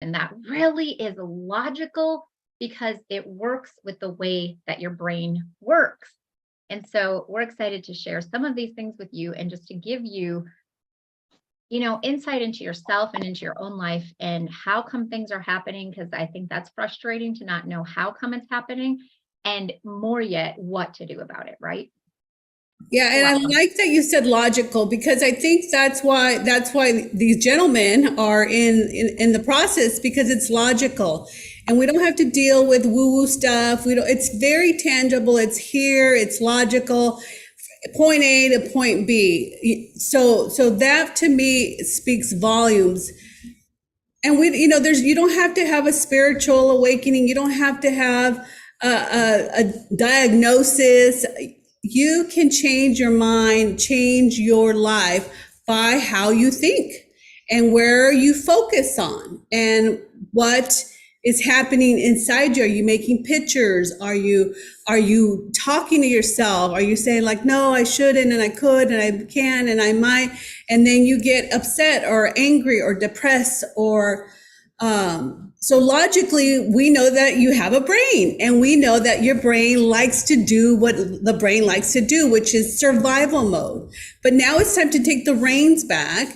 And that really is logical because it works with the way that your brain works. And so we're excited to share some of these things with you and just to give you, insight into yourself and into your own life and how come things are happening. Because I think that's frustrating to not know how come it's happening, and more yet, what to do about it, right? Yeah, and I like that you said logical, because I think that's why these gentlemen are in the process, because it's logical. And we don't have to deal with woo-woo stuff. We don't, it's very tangible, it's here, it's logical, point A to point B. So that to me speaks volumes. And you don't have to have a spiritual awakening. You don't have to have a diagnosis. You can change your mind, change your life by how you think and where you focus on and what is happening inside you. Are you making pictures? Are you talking to yourself? Are you saying like, no, I shouldn't, and I could, and I can, and I might, and then you get upset or angry or depressed or, so logically, we know that you have a brain, and we know that your brain likes to do what the brain likes to do, which is survival mode. But now it's time to take the reins back,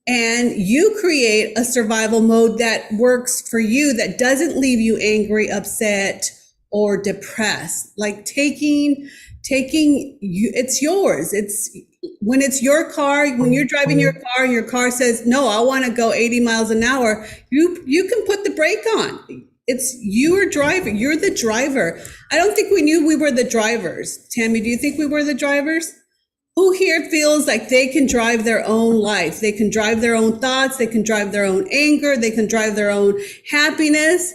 and you create a survival mode that works for you, that doesn't leave you angry, upset, or depressed. Like taking you, it's yours. When it's your car, when you're driving your car says, no, I want to go 80 miles an hour. You can put the brake on. It's your driver. You're the driver. I don't think we knew we were the drivers. Tammy, do you think we were the drivers? Who here feels like they can drive their own life? They can drive their own thoughts. They can drive their own anger. They can drive their own happiness.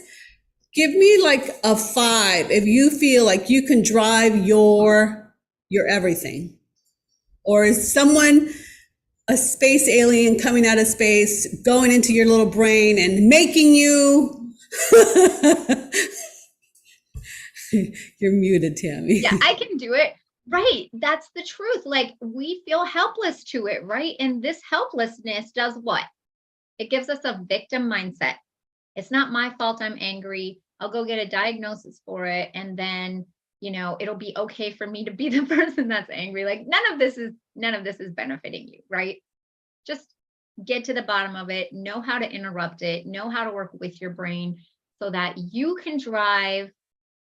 Give me like a 5 if you feel like you can drive your everything. Or is someone, a space alien coming out of space, going into your little brain and making you? You're muted, Tammy. Yeah, I can do it. Right. That's the truth. Like, we feel helpless to it, right? And this helplessness does what? It gives us a victim mindset. It's not my fault I'm angry. I'll go get a diagnosis for it. And then, it'll be okay for me to be the person that's angry. Like, none of this is benefiting you, right? Just get to the bottom of it, know how to interrupt it, know how to work with your brain so that you can drive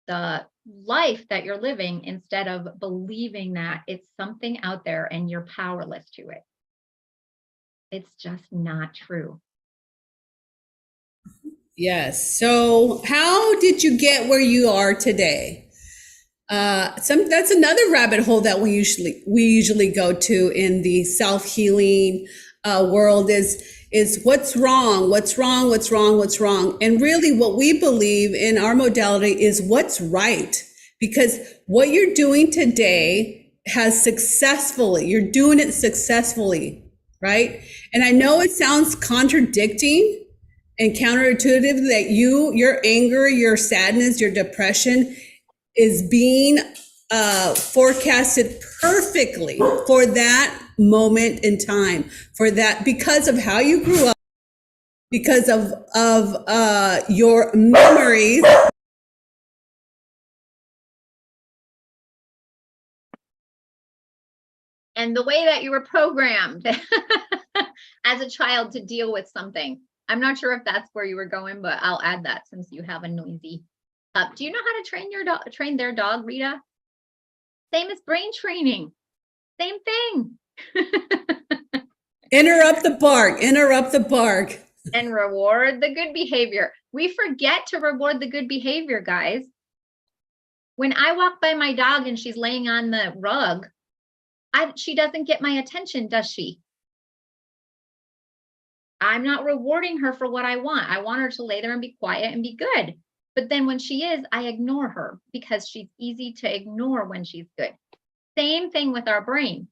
the life that you're living instead of believing that it's something out there and you're powerless to it. It's just not true. Yes. So how did you get where you are today? That's another rabbit hole that we usually go to in the self-healing world is what's wrong, what's wrong, what's wrong, what's wrong. And really what we believe in our modality is what's right, because what you're doing today you're doing it successfully, right? And I know it sounds contradicting and counterintuitive that your anger, your sadness, your depression is being forecasted perfectly for that moment in time, because of how you grew up, because of your memories. And the way that you were programmed as a child to deal with something. I'm not sure if that's where you were going, but I'll add that since you have a noisy. Do you know how to train their dog, Rita? Same as brain training. Same thing. Interrupt the bark. And reward the good behavior. We forget to reward the good behavior, guys. When I walk by my dog and she's laying on the rug, she doesn't get my attention, does she? I'm not rewarding her for what I want. I want her to lay there and be quiet and be good. But then when she is, I ignore her because she's easy to ignore when she's good. Same thing with our brain.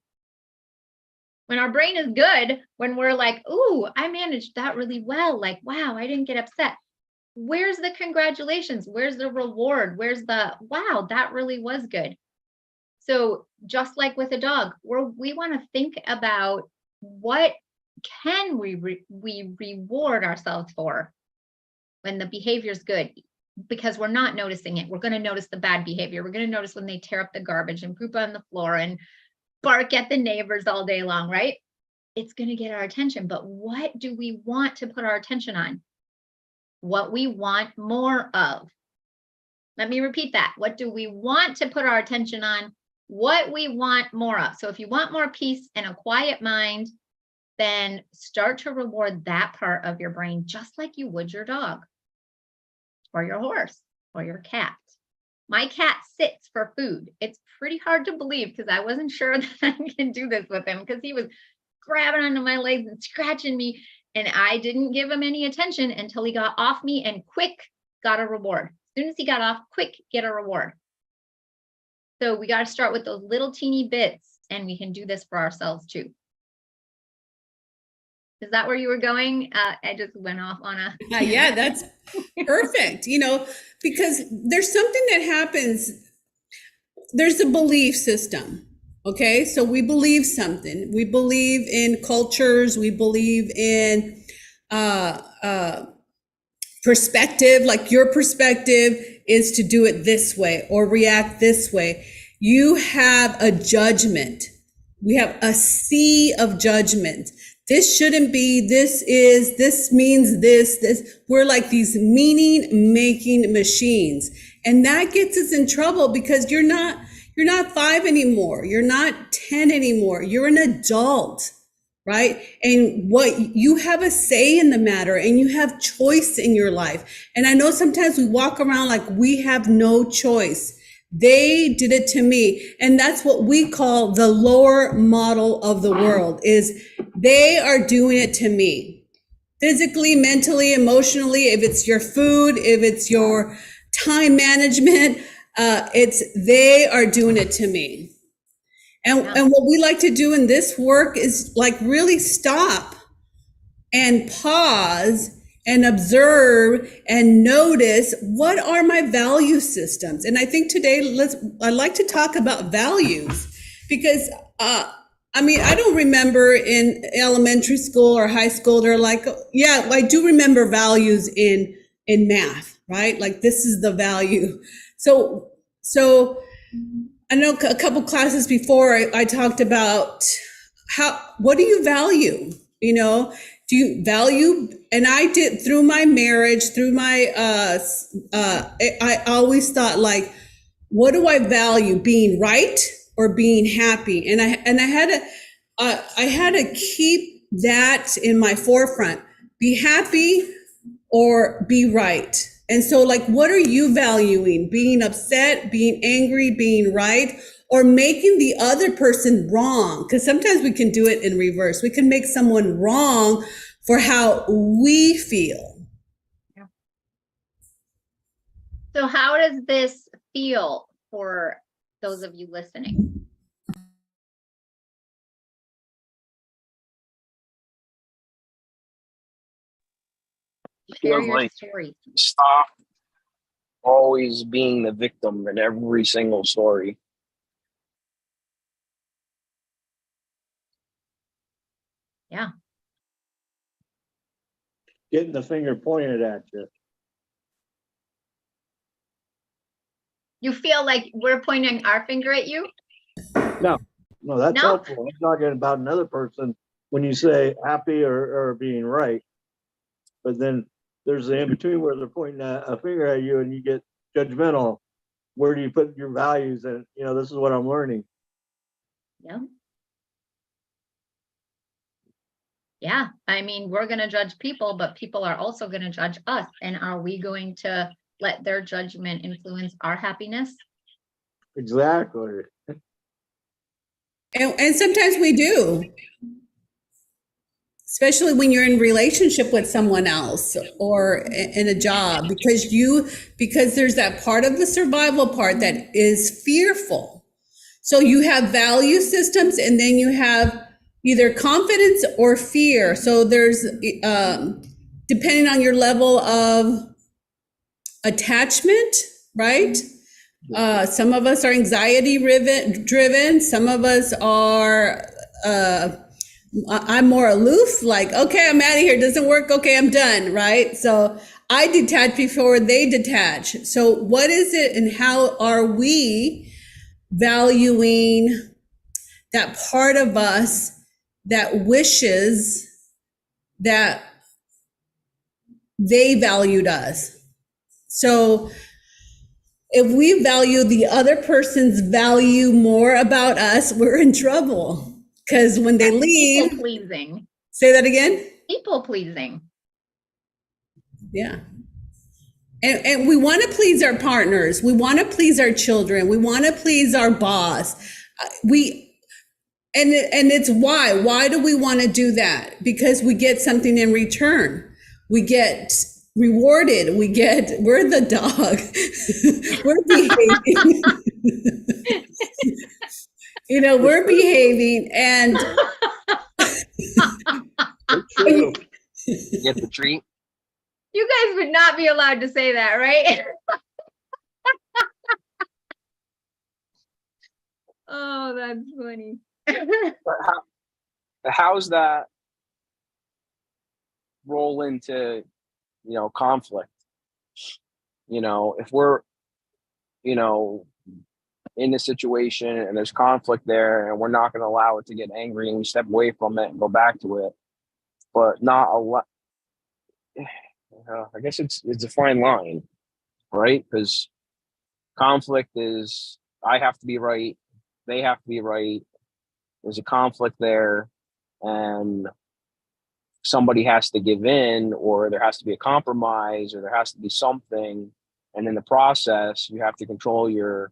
When our brain is good, when we're like, ooh, I managed that really well. Like, wow, I didn't get upset. Where's the congratulations? Where's the reward? Where's the, wow, that really was good. So just like with a dog, we want to think about what can we reward ourselves for? when the behavior is good, because we're not noticing it. We're going to notice the bad behavior. We're going to notice when they tear up the garbage and poop on the floor and bark at the neighbors all day long, right? It's going to get our attention. But what do we want to put our attention on? What we want more of. Let me repeat that. What do we want to put our attention on? What we want more of. So if you want more peace and a quiet mind, then start to reward that part of your brain just like you would your dog or your horse or your cat. My cat sits for food. It's pretty hard to believe because I wasn't sure that I can do this with him because he was grabbing onto my legs and scratching me. And I didn't give him any attention until he got off me and quick got a reward. As soon as he got off, quick, get a reward. So we got to start with those little teeny bits, and we can do this for ourselves too. Is that where you were going? I just went off on a... Yeah, that's perfect. Because there's something that happens. There's a belief system. Okay. So we believe something. We believe in cultures. We believe in, perspective, like your perspective is to do it this way or react this way. You have a judgment. We have a sea of judgment. This shouldn't be, this means this. We're like these meaning making machines. And that gets us in trouble because you're not 5 anymore. You're not 10 anymore. You're an adult, right? And what you have a say in the matter and you have choice in your life. And I know sometimes we walk around like we have no choice. They did it to me. And that's what we call the lower model of the world is they are doing it to me. Physically, mentally, emotionally, if it's your food, if it's your time management, they are doing it to me. And what we like to do in this work is like really stop and pause and observe and notice what are my value systems. And I think today I'd like to talk about values because I don't remember in elementary school or high school, they're like, yeah, I do remember values in math, right? Like this is the value. So I know a couple classes before I talked about what do you value? Do you value? And I did through my marriage, through my, I always thought like, what do I value? Being right or being happy? And I had to keep that in my forefront, be happy or be right. And so like, what are you valuing? Being upset, being angry, being right, or making the other person wrong? Because sometimes we can do it in reverse. We can make someone wrong for how we feel. Yeah. So how does this feel for those of you listening? Share your like story. Stop always being the victim in every single story. Yeah. Getting the finger pointed at you. You feel like we're pointing our finger at you? No, that's No. helpful. I'm talking about another person when you say happy or being right. But then there's the in between where they're pointing a finger at you and you get judgmental. Where do you put your values? And this is what I'm learning. Yeah. Yeah. I mean, we're going to judge people, but people are also going to judge us. And are we going to let their judgment influence our happiness? Exactly. And sometimes we do. Especially when you're in relationship with someone else or in a job, because there's that part of the survival part that is fearful. So you have value systems and then you have either confidence or fear. So there's, depending on your level of attachment, right? Some of us are anxiety driven. Some of us are, I'm more aloof, like, okay, I'm out of here. It doesn't work. Okay, I'm done. Right. So I detach before they detach. So what is it and how are we valuing that part of us that wishes that they valued us? So if we value the other person's value more about us, we're in trouble. Because when they People leave, pleasing. say that again? People pleasing. Yeah. And we want to please our partners. We want to please our children. We want to please our boss. And it's why. Why do we want to do that? Because we get something in return. We get rewarded. We're the dog. We're behaving. We're behaving and It's true. Get the treat. You guys would not be allowed to say that, right? Oh, that's funny. But how's that roll into, conflict? If we're, in a situation and there's conflict there and we're not going to allow it to get angry and we step away from it and go back to it, but not a lot. I guess it's a fine line, right? Because conflict is I have to be right, they have to be right. There's a conflict there, and somebody has to give in, or there has to be a compromise, or there has to be something. And in the process, you have to control your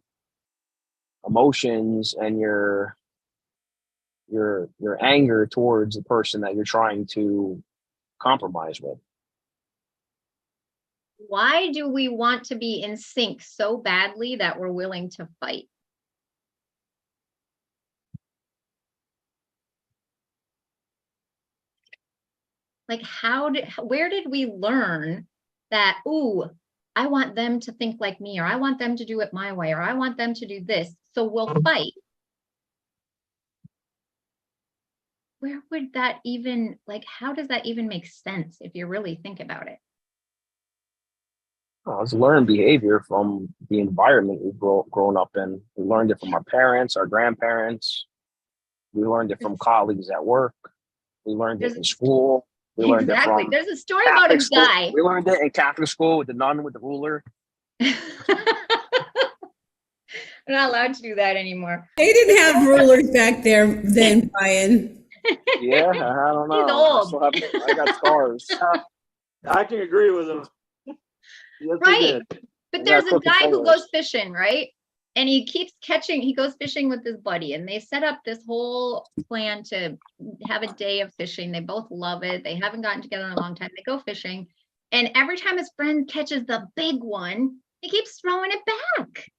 emotions and your anger towards the person that you're trying to compromise with. Why do we want to be in sync so badly that we're willing to fight? Like, where did we learn that, ooh, I want them to think like me, or I want them to do it my way, or I want them to do this, so we'll fight? Where would that even, how does that even make sense if you really think about it? Well, it's learned behavior from the environment we've grown up in. We learned it from our parents, our grandparents. We learned it from colleagues at work. We learned it in school. We learned it Exactly. from There's a story about a guy. We learned it in Catholic school with the nun with the ruler. We're not allowed to do that anymore. they didn't have rulers back there then, Brian. Yeah, I don't know. He's old. I got scars. I can agree with him. Yes, he Right. did. But I there's got a guy who fingers. goes fishing, right? And he goes fishing with his buddy, and they set up this whole plan to have a day of fishing. They both love it. They haven't gotten together in a long time. They go fishing. And every time his friend catches the big one, he keeps throwing it back.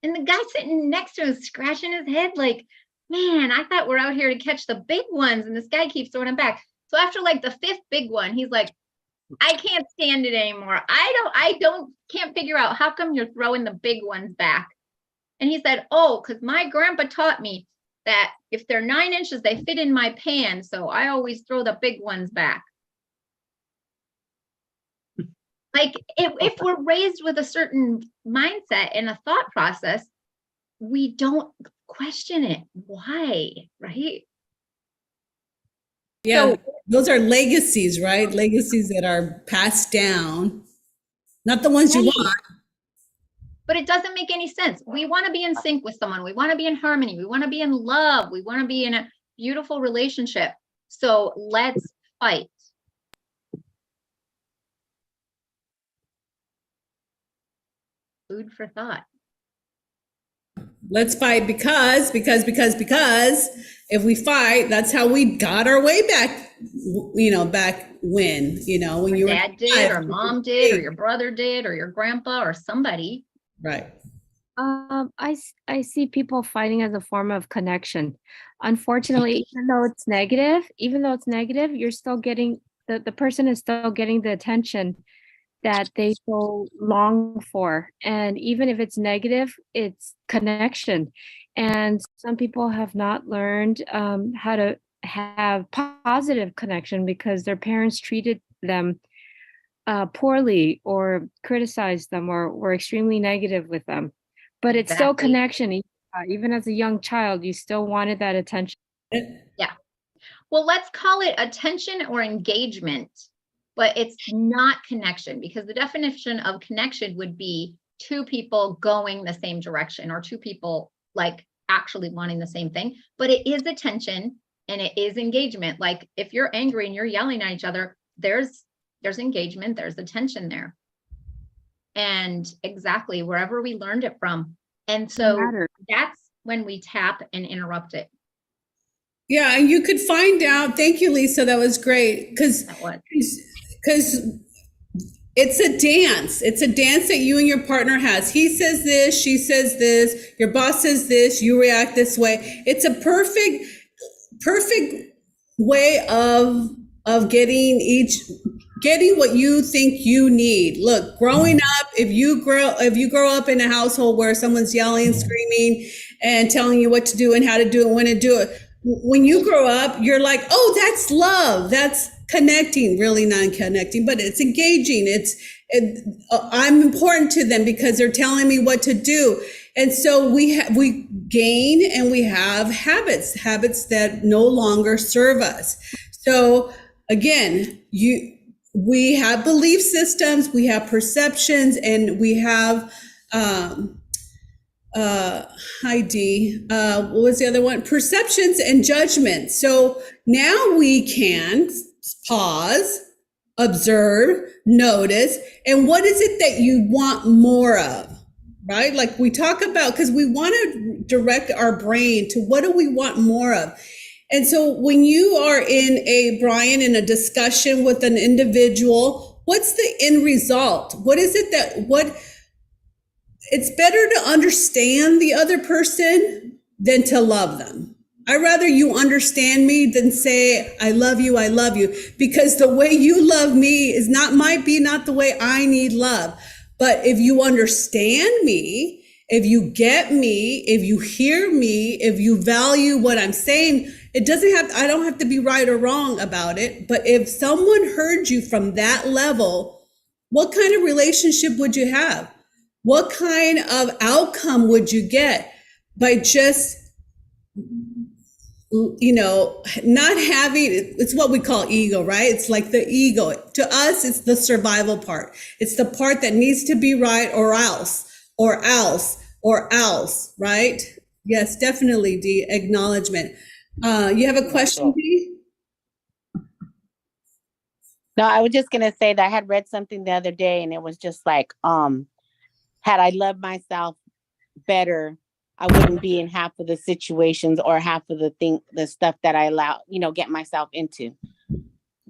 And the guy sitting next to him is scratching his head like, man, I thought we're out here to catch the big ones. And this guy keeps throwing it back. So after the fifth big one, he's like, I can't stand it anymore. I can't figure out how come you're throwing the big ones back. And he said, oh, because my grandpa taught me that if they're 9 inches, they fit in my pan. So I always throw the big ones back. If we're raised with a certain mindset and a thought process, we don't question it. Why? Right? Yeah, those are legacies, right? Legacies that are passed down, not the ones you want. But it doesn't make any sense. We want to be in sync with someone. We want to be in harmony. We want to be in love. We want to be in a beautiful relationship. So let's fight. Food for thought. Let's fight because if we fight, that's how we got our way back, back when you were dad did, or mom did, or your brother did, or your grandpa, or somebody. Right. I see people fighting as a form of connection. Unfortunately, even though it's negative, you're still getting the person is still getting the attention that they so long for. And even if it's negative, it's connection. And some people have not learned how to have positive connection because their parents treated them poorly or criticized them or were extremely negative with them. But it's still Exactly. connection. Even as a young child, you still wanted that attention. Yeah. Well, let's call it attention or engagement, but it's not connection, because the definition of connection would be two people going the same direction, or two people like actually wanting the same thing. But it is attention and it is engagement. Like if you're angry and you're yelling at each other, there's engagement, there's attention there. And exactly wherever we learned it from. And so that's when we tap and interrupt it. Yeah, and you could find out. Thank you, Lisa. That was great because it's a dance. It's a dance that you and your partner has. He says this, she says this, your boss says this, you react this way. It's a perfect way of getting what you think you need. Look, growing up, if you grow up in a household where someone's yelling, screaming, and telling you what to do and how to do it, when to do it, when you grow up, you're like, oh, that's love. That's connecting, really not connecting, but it's engaging. I'm important to them because they're telling me what to do. And so we gain and we have habits that no longer serve us. So again, we have belief systems, we have perceptions, and we have, hi Dee, what was the other one? Perceptions and judgment. So now we can pause, observe, notice, and what is it that you want more of, right? Like we talk about, because we want to direct our brain to what do we want more of. And so when you are Brian, in a discussion with an individual, what's the end result? What is it it's better to understand the other person than to love them. I'd rather you understand me than say, I love you, because the way you love me might be not the way I need love. But if you understand me, if you get me, if you hear me, if you value what I'm saying, I don't have to be right or wrong about it. But if someone heard you from that level, what kind of relationship would you have? What kind of outcome would you get by just, not having, it's what we call ego, right? It's like the ego. To us, it's the survival part. It's the part that needs to be right or else, right? Yes, definitely, Dee, acknowledgement. You have a question, Dee? No, I was just going to say that I had read something the other day and it was just like, had I loved myself better, I wouldn't be in half of the situations or half of the stuff that I allow, get myself into.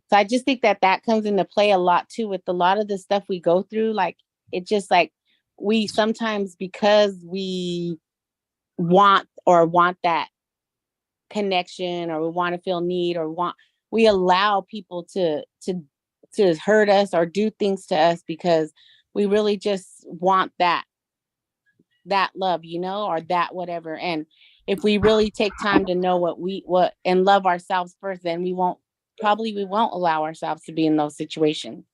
So I just think that comes into play a lot too with a lot of the stuff we go through. Like, it just like we sometimes, because we want that connection, or we want to feel need, or we allow people to hurt us or do things to us because we really just want that love, or that whatever. And if we really take time to know what and love ourselves first, then we won't allow ourselves to be in those situations.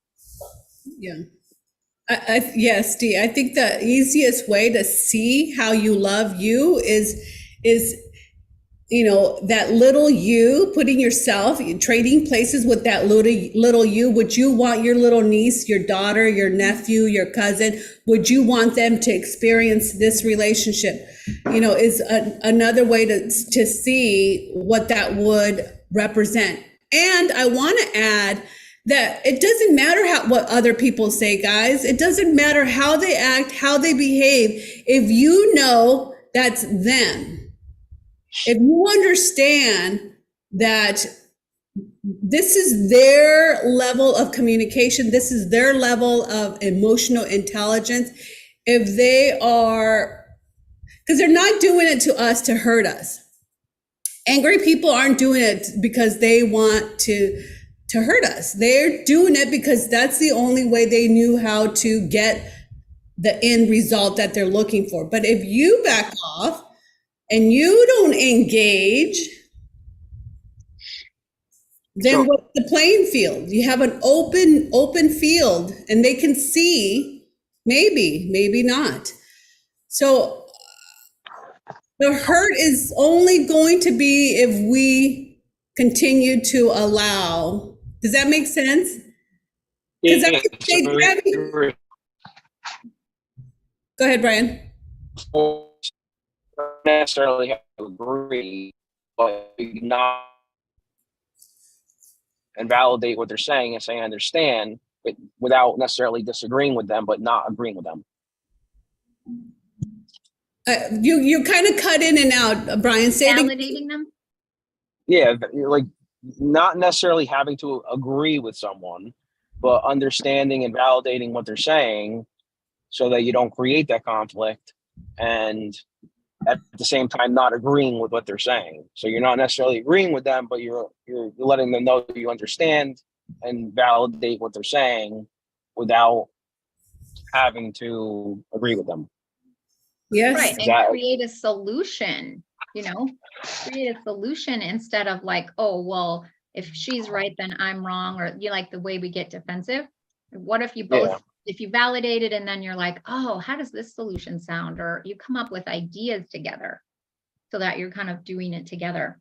Yeah. Yes, Dee, I think the easiest way to see how you love you is that little you, putting yourself, trading places with that little you. Would you want your little niece, your daughter, your nephew, your cousin, would you want them to experience this relationship? Is another way to see what that would represent. And I want to add that it doesn't matter what other people say, guys. It doesn't matter how they act, how they behave. If you know that's them, if you understand that this is their level of communication, this is their level of emotional intelligence, if they are, because they're not doing it to us to hurt us. Angry people aren't doing it because they want to hurt us. They're doing it because that's the only way they knew how to get the end result that they're looking for. But if you back off and you don't engage, then So- what's the playing field? You have an open field and they can see, maybe not. So the hurt is only going to be if we continue to allow. Does that make sense? Because I would say, Gabby, go ahead, Brian. Not necessarily have to agree, but not and validate what they're saying and say I understand, but without necessarily disagreeing with them, but not agreeing with them. You kind of cut in and out, Brian. Say it again. Validating them. Yeah, like not necessarily having to agree with someone, but understanding and validating what they're saying so that you don't create that conflict, and at the same time not agreeing with what they're saying. So you're not necessarily agreeing with them, but you're letting them know that you understand and validate what they're saying without having to agree with them. Yes. Right. And That- create a solution, create a solution instead of like, oh, well, if she's right, then I'm wrong. Or you like the way we get defensive. What if you both, if you validate it and then you're like, oh, how does this solution sound? Or you come up with ideas together so that you're kind of doing it together.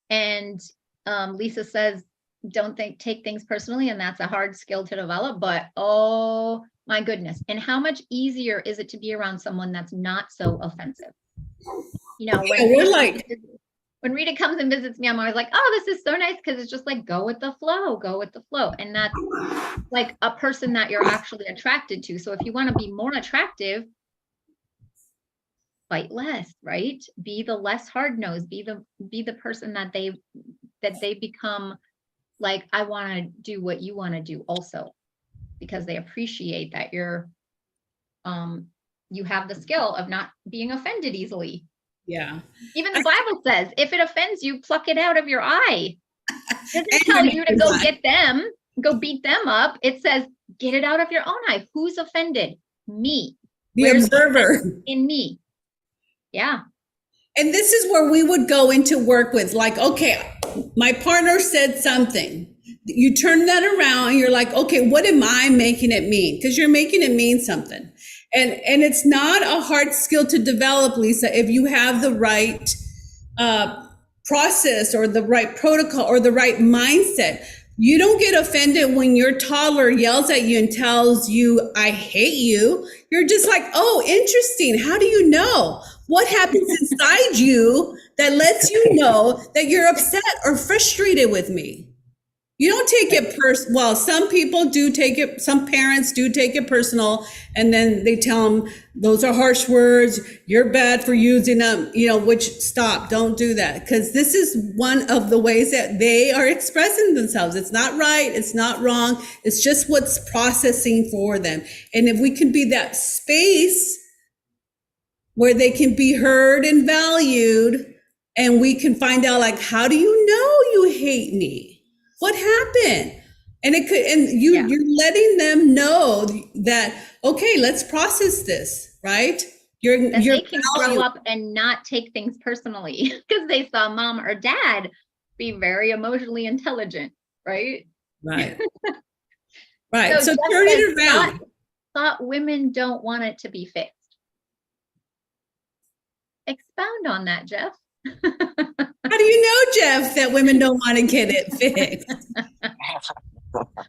And Lisa says, don't take things personally. And that's a hard skill to develop, but oh my goodness. And how much easier is it to be around someone that's not so offensive? When Rita comes and visits me, I'm always like, oh, this is so nice. Cause it's just like, go with the flow. And that's like a person that you're actually attracted to. So if you want to be more attractive, fight less, right? Be the less hard nosed, be the person that they become like, I want to do what you want to do also, because they appreciate that you have the skill of not being offended easily. Yeah. Even the Bible says, if it offends you, pluck it out of your eye. It doesn't tell you to go get them, go beat them up. It says, get it out of your own eye. Who's offended? Me. The Where's observer. in me? Yeah. And this is where we would go into work with, like, okay, my partner said something. You turn that around and you're like, okay, what am I making it mean? Because you're making it mean something. And it's not a hard skill to develop, Lisa, if you have the right process or the right protocol or the right mindset. You don't get offended when your toddler yells at you and tells you, I hate you. You're just like, oh, interesting. How do you know? What happens inside you that lets you know that you're upset or frustrated with me? You don't take it well, some people do take it, some parents do take it personal, and then they tell them, those are harsh words, you're bad for using them, which stop, don't do that. Because this is one of the ways that they are expressing themselves. It's not right, it's not wrong, it's just what's processing for them. And if we can be that space where they can be heard and valued, and we can find out, like, how do you know you hate me? What happened? And you're letting them know that, okay, let's process this, right? You're they can grow up and not take things personally because they saw mom or dad be very emotionally intelligent, right? Right. Right. So Jeff turn says, it around. Thought women don't want it to be fixed. Expound on that, Jeff. How do you know, Jeff, that women don't want to get it fixed?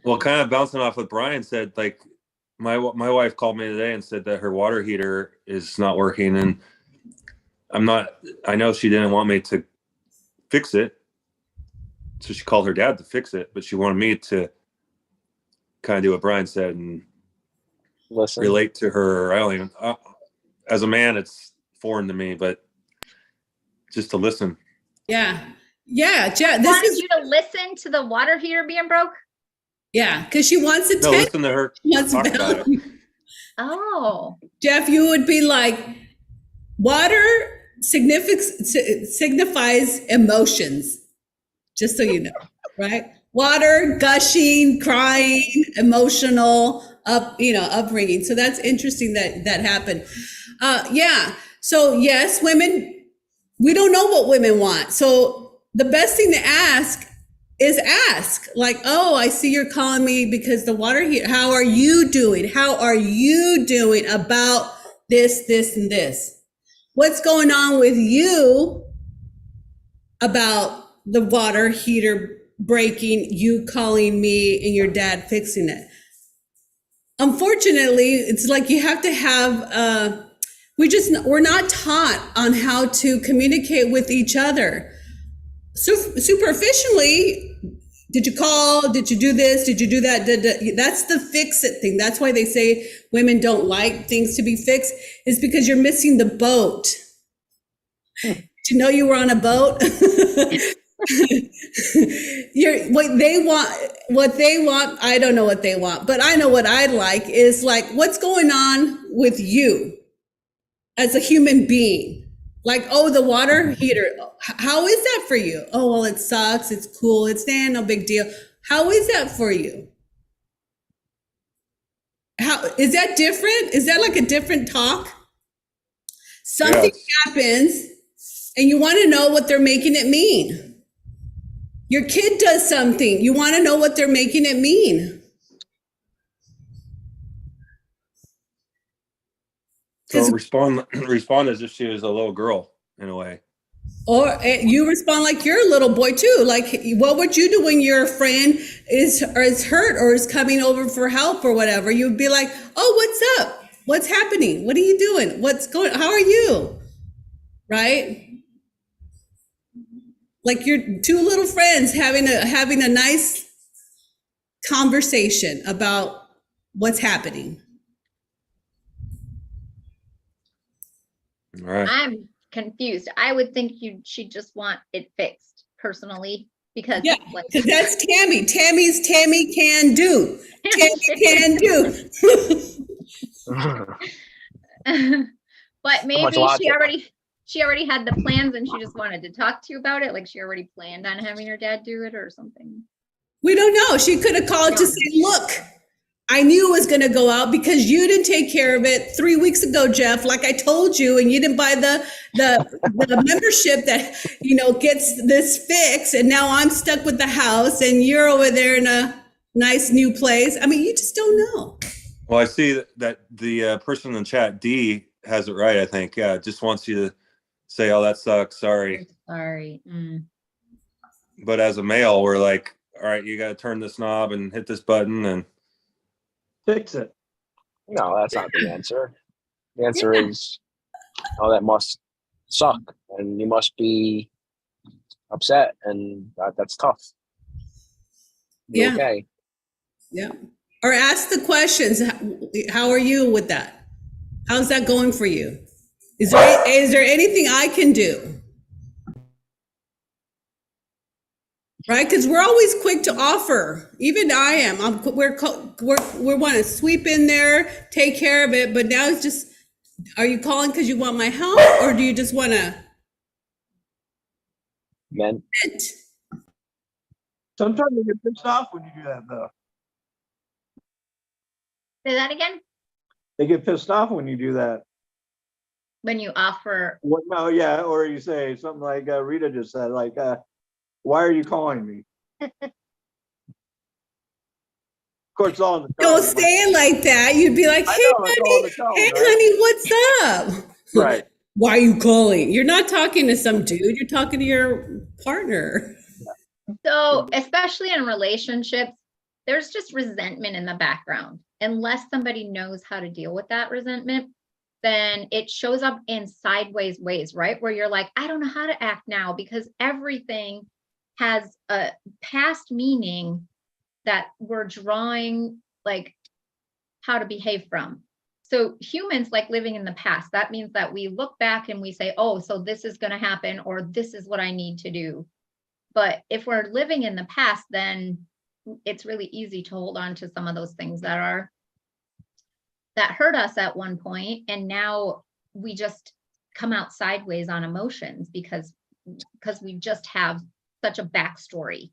Well, kind of bouncing off what Brian said, like my wife called me today and said that her water heater is not working, and I know she didn't want me to fix it. So she called her dad to fix it, but she wanted me to kind of do what Brian said and relate to her. I don't even, as a man, it's foreign to me, but just to listen. Yeah. Yeah. Jeff, Wanted you to listen to the water heater being broke? Yeah. Because she wants attention. No, listen to her talk about it. Oh. Jeff, you would be like, water signifies emotions, just so you know, right? Water, gushing, crying, emotional, upbringing. So that's interesting that happened. Yeah. So yes, women, we don't know what women want. So the best thing to ask is ask, like, oh, I see you're calling me because the water heater, how are you doing? How are you doing about this, this, and this? What's going on with you about the water heater breaking, you calling me and your dad fixing it? Unfortunately, it's like you have to have, we're not taught on how to communicate with each other. So superficially, did you call? Did you do this? Did you do that? That's the fix it thing. That's why they say women don't like things to be fixed, is because you're missing the boat. Did you know you were on a boat? What they want, I don't know what they want, but I know what I'd like is like, what's going on with you as a human being? Like, oh, the water heater, how is that for you? Oh, well, it sucks. It's cool. It's no big deal. How is that for you? How is that different? Is that like a different talk? Something happens and you want to know what they're making it mean. Your kid does something. You want to know what they're making it mean. So respond as if she was a little girl in a way. Or you respond like you're a little boy too. Like, what would you do when your friend is hurt or is coming over for help or whatever? You'd be like, oh, what's up? What's happening? What are you doing? How are you? Right? Like you're two little friends having a nice conversation about what's happening. All right. I'm confused. I would think she'd just want it fixed personally because because that's Tammy. Tammy can do. Tammy can do. But maybe she already had the plans and she just wanted to talk to you about it. Like she already planned on having her dad do it or something. We don't know. She could have called to say, look, I knew it was going to go out because you didn't take care of it 3 weeks ago, Jeff, like I told you, and you didn't buy the membership that, gets this fix. And now I'm stuck with the house and you're over there in a nice new place. I mean, you just don't know. Well, I see that the person in the chat, D, has it right, I think. Yeah, just wants you to say, oh, that sucks. Sorry. Sorry. But as a male, we're like, all right, you got to turn this knob and hit this button and fix it. No, that's not the answer. The answer is, oh, that must suck, and you must be upset, and that's tough. Be okay. Yeah. Or ask the questions. How are you with that? How's that going for you? Is there anything I can do? Right, because we're always quick to offer. Even I am. We want to sweep in there, take care of it. But now it's just, are you calling because you want my help, or do you just want to vent? Sometimes you get pissed off when you do that, though. Say that again. They get pissed off when you do that. When you offer. What? No, yeah, or you say something like Rita just said, like. Why are you calling me? Of course, all in the tone. Don't say it like that. You'd be like, hey, honey, what's up? Right. Why are you calling? You're not talking to some dude. You're talking to your partner. So, especially in relationships, there's just resentment in the background. Unless somebody knows how to deal with that resentment, then it shows up in sideways ways, right? Where you're like, I don't know how to act now because everything has a past meaning that we're drawing like how to behave from. So humans like living in the past. That means that we look back and we say, oh, so this is going to happen, or this is what I need to do. But if we're living in the past, then it's really easy to hold on to some of those things that hurt us at one point. And now we just come out sideways on emotions because we just have such a backstory,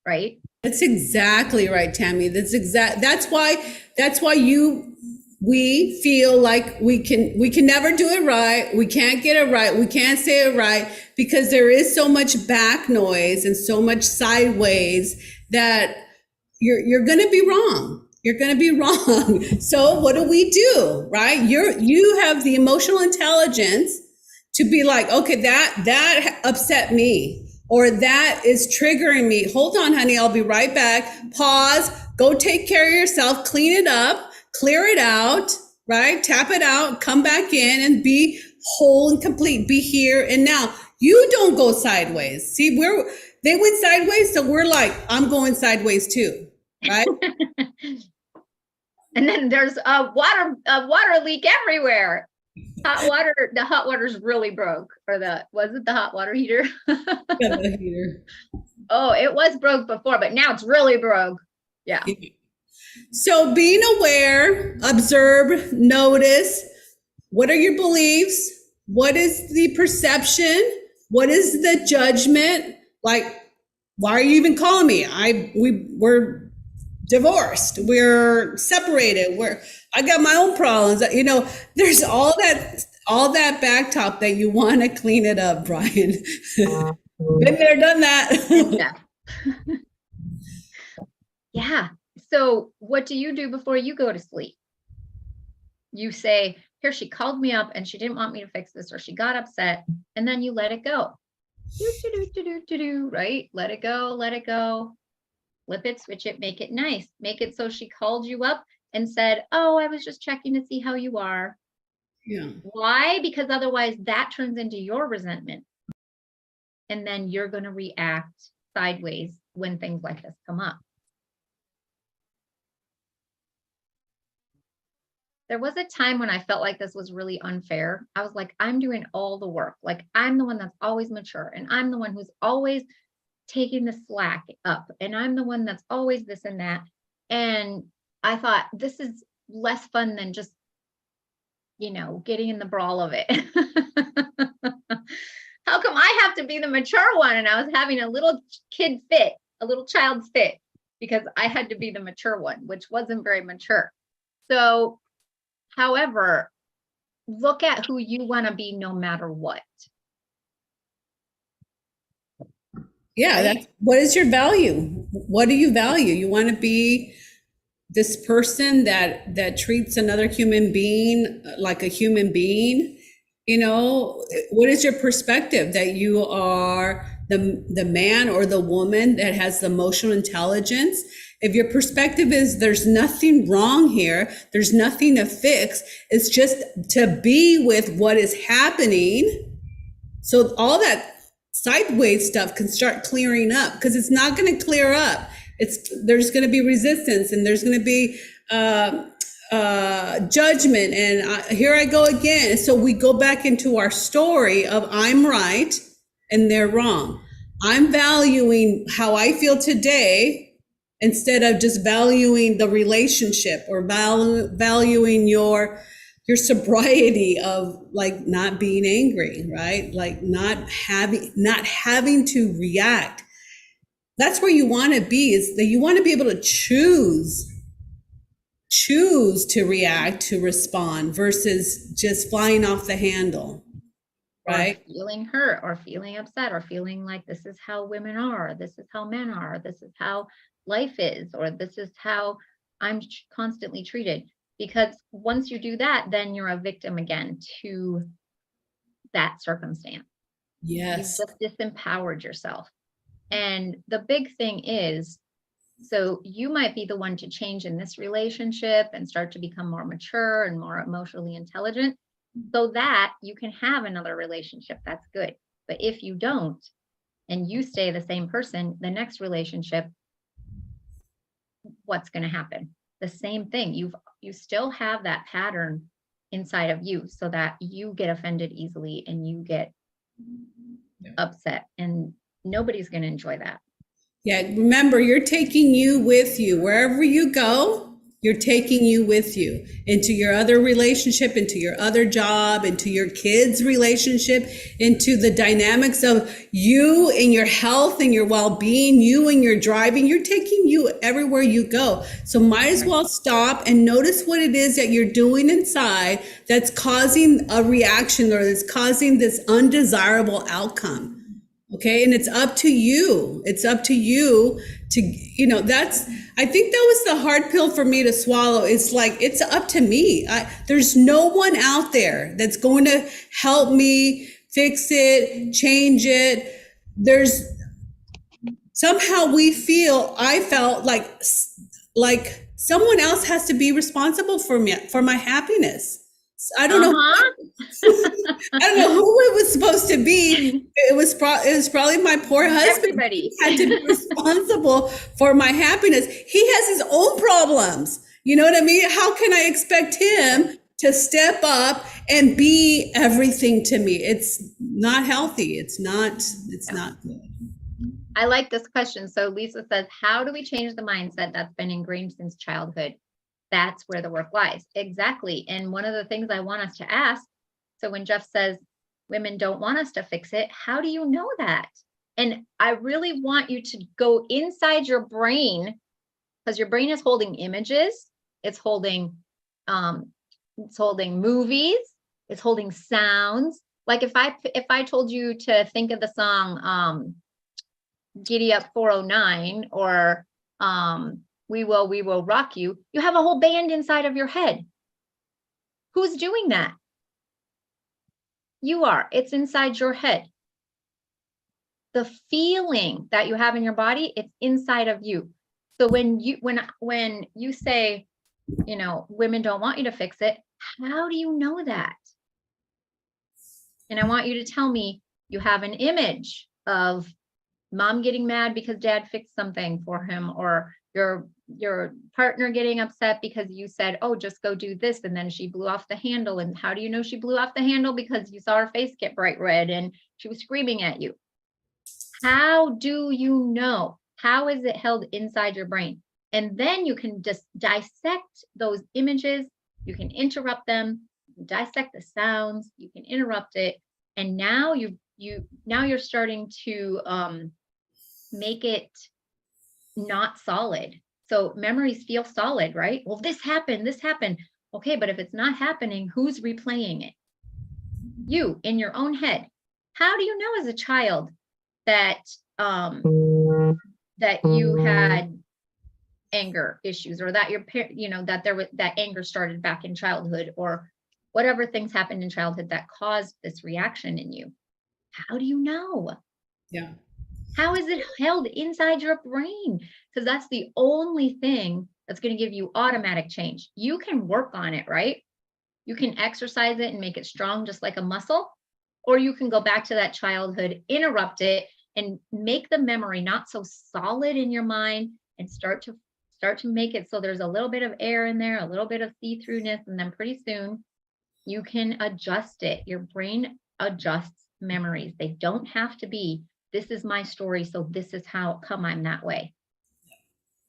right? That's exactly right, Tammy. That's why you we feel like we can never do it right. We can't get it right. We can't say it right because there is so much back noise and so much sideways that you're going to be wrong. You're going to be wrong. So what do? Right? You have the emotional intelligence to be like, okay, that upset me, or that is triggering me. Hold on, honey, I'll be right back. Pause, go take care of yourself, clean it up, clear it out, right? Tap it out, come back in and be whole and complete. Be here and now. You don't go sideways. See, they went sideways, so we're like, I'm going sideways too, right? And then there's a water leak everywhere. The hot water's really broke. Was it the hot water heater? Oh, it was broke before, but now it's really broke. Yeah. So being aware, observe, notice, what are your beliefs? What is the perception? What is the judgment? Like, why are you even calling me? We're divorced. We're separated. I got my own problems. You know, there's all that back top that you want to clean it up, Brian. Been there, done that. Yeah. Yeah. So what do you do before you go to sleep? You say, here, she called me up and she didn't want me to fix this, or she got upset, and then you let it go. Right? Let it go, let it go. Flip it, switch it, make it nice. Make it so she called you up and said, oh, I was just checking to see how you are. Yeah. Why? Because otherwise that turns into your resentment. And then you're going to react sideways when things like this come up. There was a time when I felt like this was really unfair. I was like, I'm doing all the work. Like, I'm the one that's always mature, and I'm the one who's always taking the slack up, and I'm the one that's always this and that. And I thought, this is less fun than just, getting in the brawl of it. How come I have to be the mature one? And I was having a little child's fit, because I had to be the mature one, which wasn't very mature. So, however, look at who you want to be no matter what. Yeah, what is your value? What do you value? You want to be this person that treats another human being like a human being? What is your perspective, that you are the man or the woman that has the emotional intelligence? If your perspective is there's nothing wrong here, there's nothing to fix, it's just to be with what is happening. So all that sideways stuff can start clearing up, because it's not going to clear up. There's going to be resistance, and there's going to be judgment, and here I go again. So we go back into our story of I'm right and they're wrong. I'm valuing how I feel today instead of just valuing the relationship, or valuing your sobriety of like not being angry, right? Like not having to react. That's where you want to be, is that you want to be able to choose to react, to respond, versus just flying off the handle, right? Or feeling hurt, or feeling upset, or feeling like this is how women are, this is how men are, this is how life is, or this is how I'm constantly treated. Because once you do that, then you're a victim again to that circumstance. Yes. You've just disempowered yourself. And the big thing is, so you might be the one to change in this relationship and start to become more mature and more emotionally intelligent, so that you can have another relationship. That's good. But if you don't, and you stay the same person, the next relationship, what's going to happen? The same thing. You still have that pattern inside of you, so that you get offended easily and you get upset, and nobody's going to enjoy that. Yeah, remember, you're taking you with you wherever you go. You're taking you with you into your other relationship, into your other job, into your kids' relationship, into the dynamics of you and your health and your well-being, you and your driving. You're taking you everywhere you go. So might as well stop and notice what it is that you're doing inside that's causing a reaction or that's causing this undesirable outcome. Okay. And it's up to you. It's up to you to, I think that was the hard pill for me to swallow. It's like, it's up to me. There's no one out there that's going to help me fix it, change it. There's somehow I felt like someone else has to be responsible for me, for my happiness. I don't know. I don't know who it was supposed to be. It was probably my poor husband. Everybody Had to be responsible for my happiness. He has his own problems. You know what I mean? How can I expect him to step up and be everything to me? It's not healthy. It's not good. I like this question. So Lisa says, how do we change the mindset that's been ingrained since childhood? That's where the work lies. Exactly. And one of the things I want us to ask, so when Jeff says women don't want us to fix it, how do you know that? And I really want you to go inside your brain, because your brain is holding images, it's holding movies, it's holding sounds. Like if I told you to think of the song Giddy Up 409 or We Will Rock You, you have a whole band inside of your head. Who's doing that? You are. It's inside your head. The feeling that you have in your body, it's inside of you. So when you say, women don't want you to fix it, how do you know that? And I want you to tell me you have an image of mom getting mad because dad fixed something for him, or your partner getting upset because you said, oh, just go do this, and then she blew off the handle. And how do you know she blew off the handle? Because you saw her face get bright red and she was screaming at you. How do you know? How is it held inside your brain? And then you can just dissect those images. You can interrupt them, dissect the sounds, you can interrupt it. And now you're starting to make it not solid. So memories feel solid, right? Well, this happened. Okay, but if it's not happening, who's replaying it? You, in your own head. How do you know as a child that that you had anger issues, or that your parent, that anger started back in childhood, or whatever things happened in childhood that caused this reaction in you? How do you know? Yeah. How is it held inside your brain? Because that's the only thing that's going to give you automatic change. You can work on it, right? You can exercise it and make it strong, just like a muscle, or you can go back to that childhood, interrupt it, and make the memory not so solid in your mind, and start to make it so there's a little bit of air in there, a little bit of see-throughness, and then pretty soon you can adjust it. Your brain adjusts memories. They don't have to be, this is my story, so this is how come I'm that way.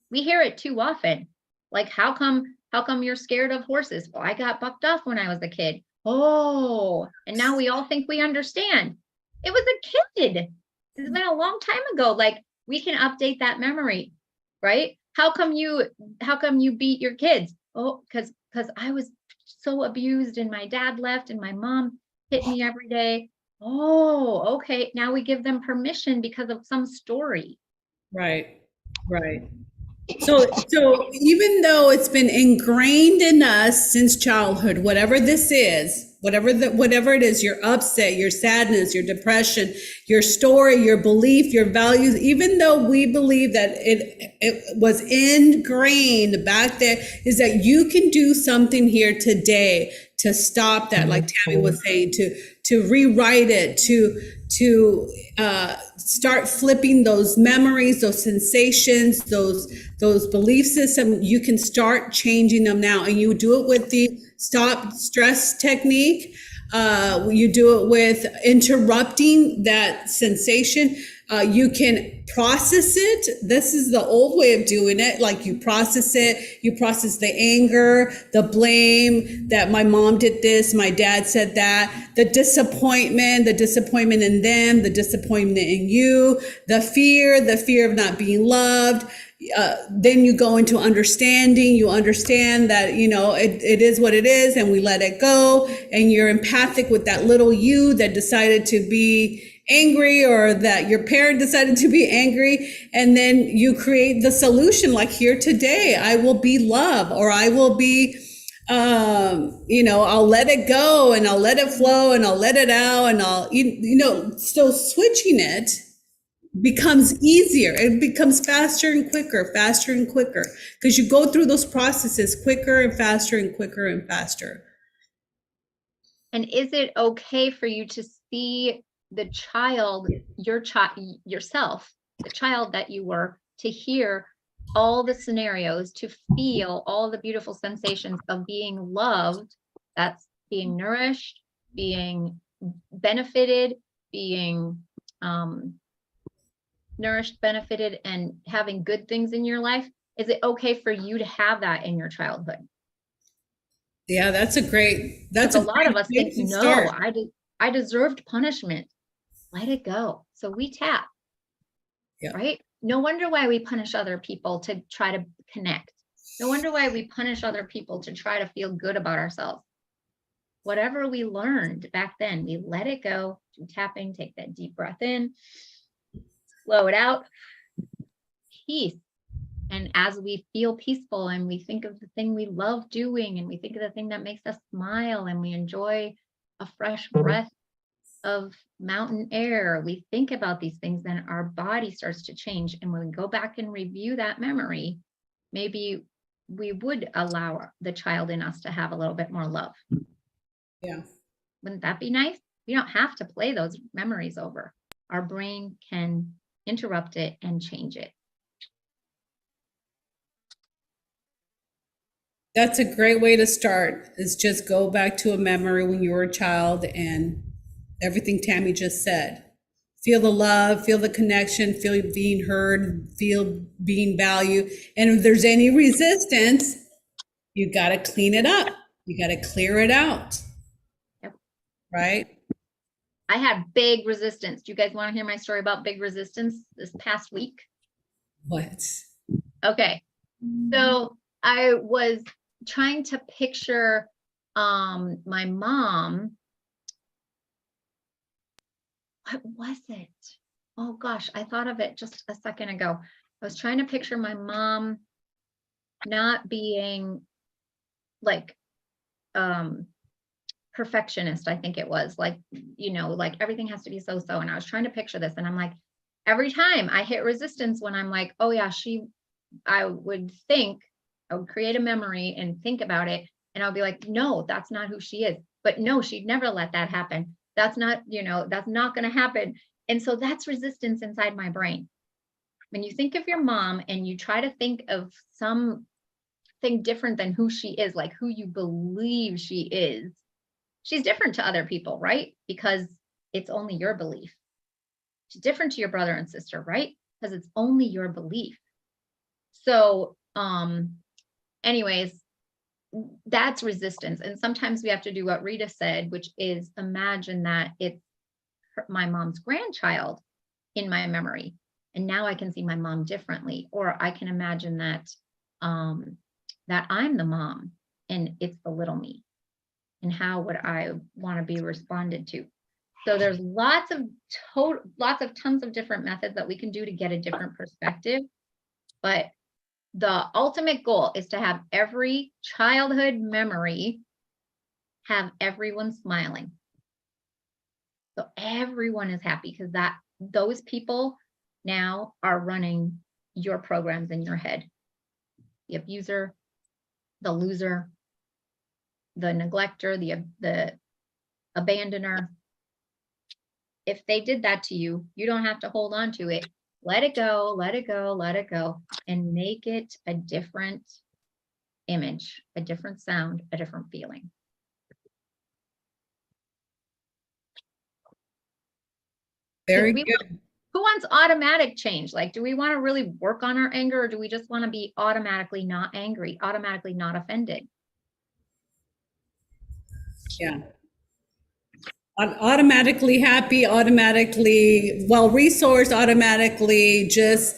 We hear it too often. Like, how come you're scared of horses? Well, I got bucked off when I was a kid. Oh, and now we all think we understand. It was a kid. It's been a long time ago. Like, we can update that memory, right? How come you beat your kids? Oh, because I was so abused and my dad left and my mom hit me every day. Oh, okay. Now we give them permission because of some story. Right. So even though it's been ingrained in us since childhood, whatever this is, whatever it is, your upset, your sadness, your depression, your story, your belief, your values, even though we believe that it was ingrained back there, is that you can do something here today to stop that, like Tammy was saying, to rewrite it, to start flipping those memories, those sensations, those belief systems. You can start changing them now, and you do it with the stop stress technique. You do it with interrupting that sensation. You can process it. This is the old way of doing it. Like you process it, you process the anger, the blame that my mom did this, my dad said that, the disappointment in them, the disappointment in you, the fear of not being loved. Then you go into understanding. You understand that, it is what it is and we let it go. And you're empathic with that little you that decided to be angry or that your parent decided to be angry. And then you create the solution like here today, I will be love, or I will be, I'll let it go and I'll let it flow and I'll let it out and so switching it becomes easier. It becomes faster and quicker because you go through those processes quicker and faster and quicker and faster. And is it okay for you to see the child, yourself, the child that you were, to hear all the scenarios, to feel all the beautiful sensations of being loved, that's being nourished, being benefited, being nourished, benefited, and having good things in your life? Is it okay for you to have that in your childhood? Yeah, that's a lot of us think, no, start. I deserved punishment. Let it go. So we tap, Yeah. right? No wonder why we punish other people to try to connect. No wonder why we punish other people to try to feel good about ourselves. Whatever we learned back then, we let it go. Do tapping, take that deep breath in, slow it out, peace. And as we feel peaceful and we think of the thing we love doing and we think of the thing that makes us smile and we enjoy a fresh breath of mountain air, we think about these things, then our body starts to change. And when we go back and review that memory, maybe we would allow the child in us to have a little bit more love. Yeah. Wouldn't that be nice? We don't have to play those memories over. Our brain can interrupt it and change it. That's a great way to start, is just go back to a memory when you were a child and everything Tammy just said. Feel the love, feel the connection, feel being heard, feel being valued. And if there's any resistance, you got to clean it up. You got to clear it out. Yep. Right? I had big resistance. Do you guys want to hear my story about big resistance this past week? What? Okay. So I was trying to picture my mom. What was it? Oh gosh, I thought of it just a second ago. I was trying to picture my mom not being like perfectionist, I think it was, like everything has to be so. And I was trying to picture this and I'm like, every time I hit resistance when I'm like, oh yeah, I would create a memory and think about it. And I'll be like, no, that's not who she is. But no, she'd never let that happen. That's not going to happen. And so that's resistance inside my brain. When you think of your mom and you try to think of something different than who she is, like who you believe she is, she's different to other people, right? Because it's only your belief. She's different to your brother and sister, right? Because it's only your belief. So, anyways, that's resistance. And sometimes we have to do what Rita said, which is imagine that it's my mom's grandchild in my memory. And now I can see my mom differently, or I can imagine that, that I'm the mom and it's the little me. And how would I want to be responded to? So there's lots of tons of different methods that we can do to get a different perspective. But the ultimate goal is to have every childhood memory have everyone smiling. So everyone is happy because those people now are running your programs in your head. The abuser, the loser, the neglector, the abandoner. If they did that to you, you don't have to hold on to it. Let it go, let it go, let it go, and make it a different image, a different sound, a different feeling. Very good. Who wants automatic change? Like, do we want to really work on our anger, or do we just want to be automatically not angry, automatically not offended? Yeah. Automatically happy, automatically well-resourced, automatically just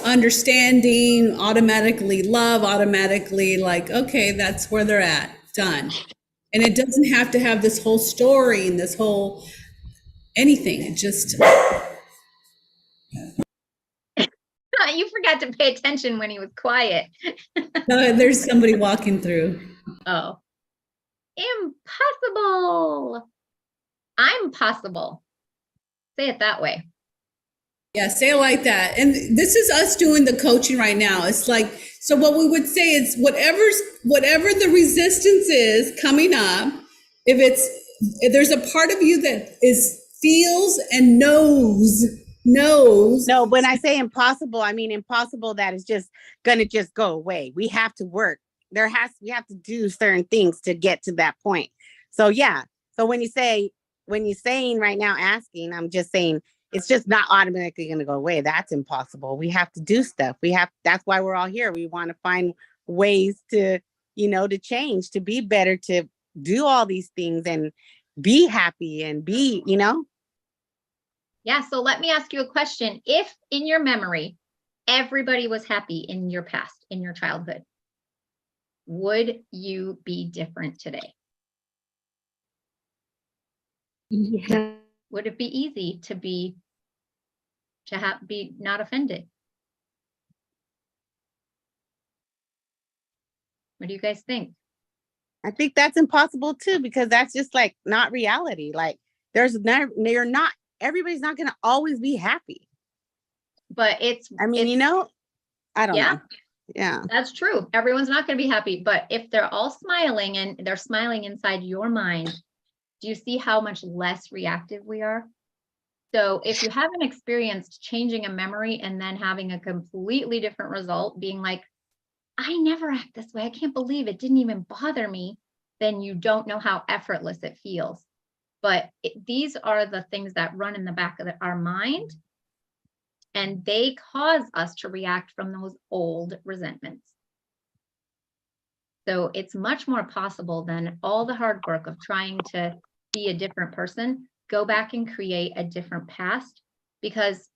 understanding, automatically love, automatically like, okay, that's where they're at, done. And it doesn't have to have this whole story and this whole anything. It just, You forgot to pay attention when he was quiet. there's somebody walking through. Oh, impossible. I'm possible. Say it that way. Yeah, say it like that. And this is us doing the coaching right now. It's like, so what we would say is whatever the resistance is coming up, if there's a part of you that feels and knows. No, when I say impossible, I mean impossible that is just gonna just go away. We have to work. We have to do certain things to get to that point. So yeah. So when you're saying right now, asking, I'm just saying it's just not automatically going to go away. That's impossible. We have to do stuff. That's why we're all here. We want to find ways to, to change, to be better, to do all these things and be happy and be. Yeah. So let me ask you a question. If in your memory, everybody was happy in your past, in your childhood, would you be different today? Yeah. Would it be easy to be not offended? What do you guys think? I think that's impossible too, because that's just like not reality. Like everybody's not going to always be happy. But I don't know. Yeah. That's true. Everyone's not going to be happy, but if they're all smiling and they're smiling inside your mind, do you see how much less reactive we are? So if you haven't experienced changing a memory and then having a completely different result, being like, I never act this way, I can't believe it didn't even bother me, then you don't know how effortless it feels. But these are the things that run in the back of our mind, and they cause us to react from those old resentments. So it's much more possible than all the hard work of trying to be a different person. Go back and create a different past, because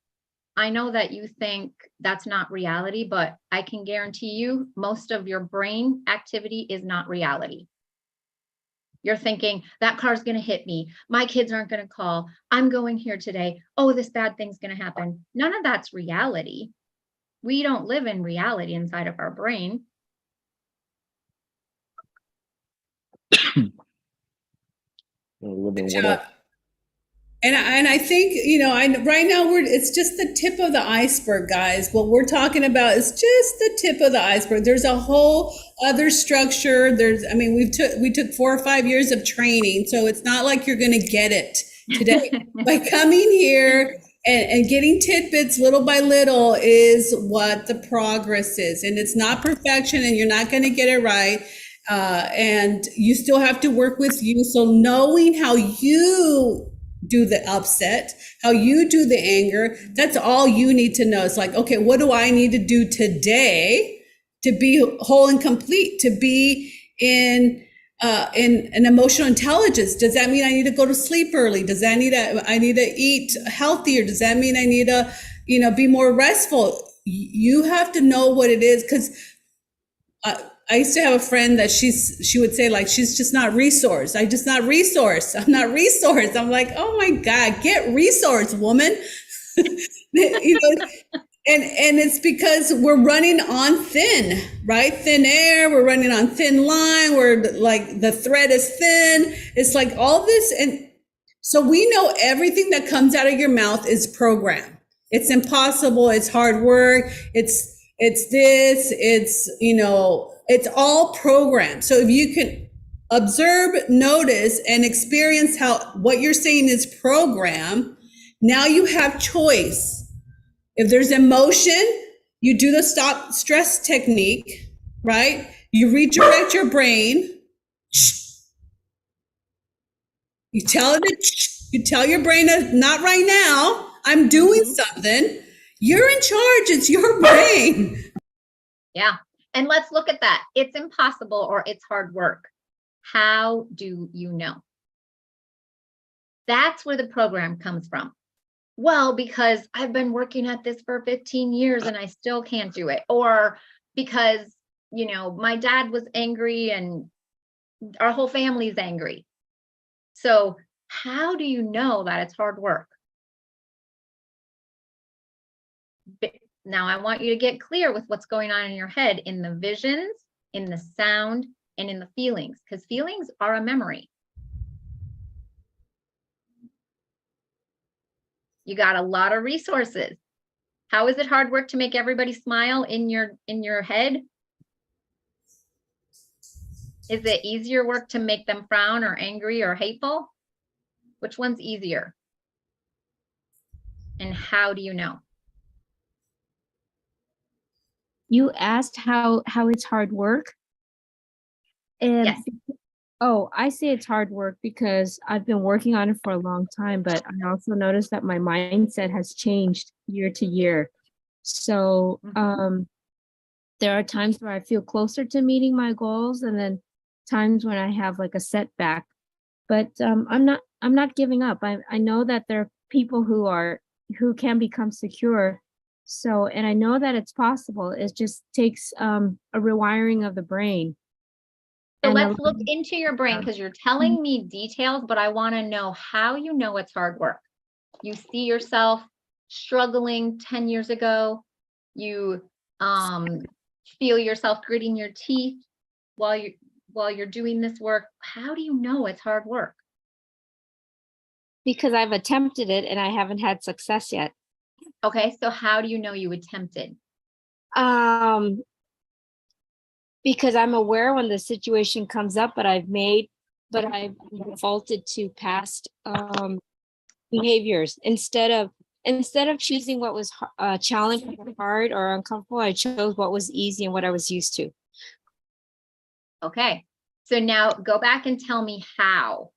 I know that you think that's not reality, but I can guarantee you most of your brain activity is not reality. You're thinking that car's going to hit me. My kids aren't going to call. I'm going here today. Oh, this bad thing's going to happen. None of that's reality. We don't live in reality inside of our brain. And I think, right now it's just the tip of the iceberg, guys. What we're talking about is just the tip of the iceberg. There's a whole other structure. We took 4 or 5 years of training. So it's not like you're going to get it today. By coming here and getting tidbits little by little is what the progress is. And it's not perfection, and you're not going to get it right. And you still have to work with you. So knowing how you do the upset, how you do the anger, that's all you need to know. It's like, okay, what do I need to do today to be whole and complete, to be in an emotional intelligence? Does that mean I need to go to sleep early? Does that mean I need to eat healthier? Does that mean I need to, be more restful? You have to know what it is, because I used to have a friend that she would say, like, she's just not resourced. I'm not resourced. I'm like, oh my God, get resourced, woman. And it's because we're running on thin, right? Thin air. We're running on thin line. We're like, the thread is thin. It's like all this. And so we know everything that comes out of your mouth is programmed. It's impossible. It's hard work. It's this, it's all programmed. So if you can observe, notice, and experience what you're saying is programmed, now you have choice. If there's emotion, you do the stop stress technique, right? You redirect your brain. You tell your brain, not right now. I'm doing Mhm. something. You're in charge. It's your brain. Yeah. And let's look at that. It's impossible or it's hard work. How do you know? That's where the program comes from. Well, because I've been working at this for 15 years and I still can't do it. Or because, my dad was angry and our whole family's angry. So, how do you know that it's hard work? Now, I want you to get clear with what's going on in your head in the visions, in the sound, and in the feelings, because feelings are a memory. You got a lot of resources. How is it hard work to make everybody smile in your head? Is it easier work to make them frown or angry or hateful? Which one's easier? And how do you know? You asked how it's hard work. And Yes. oh, I say it's hard work because I've been working on it for a long time, but I also noticed that my mindset has changed year to year. So there are times where I feel closer to meeting my goals, and then times when I have like a setback. But I'm not giving up. I know that there are people who can become secure. So, and I know that it's possible. It just takes a rewiring of the brain. So And let's look into your brain, because you're telling me details, but I want to know how you know it's hard work. You see yourself struggling 10 years ago. You feel yourself gritting your teeth while you're doing this work. How do you know it's hard work? because I've attempted it and I haven't had success yet. Okay, so how do you know you attempted? Um, because I'm aware when the situation comes up, but I've defaulted to past behaviors instead of choosing what was challenging, hard, or uncomfortable. I chose what was easy and what I was used to. Okay, so now go back and tell me how.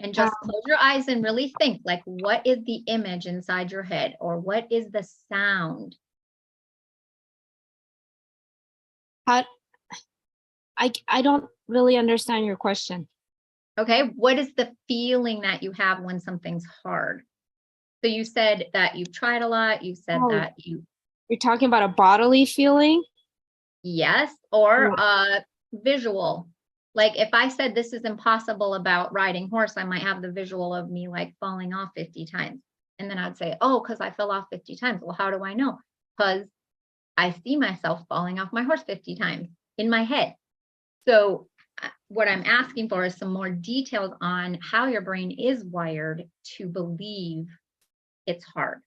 And just close your eyes and really think, like, what is the image inside your head, or what is the sound? How I don't really understand your question. Okay, what is the feeling that you have when something's hard? So you said that you've tried a lot. You said Oh, that you're talking about a bodily feeling? yes, or visual. Like if I said this is impossible about riding horse, I might have the visual of me like falling off 50 times. And then I'd say, oh, because I fell off 50 times. Well, how do I know? Because I see myself falling off my horse 50 times in my head. So what I'm asking for is some more details on how your brain is wired to believe it's hard.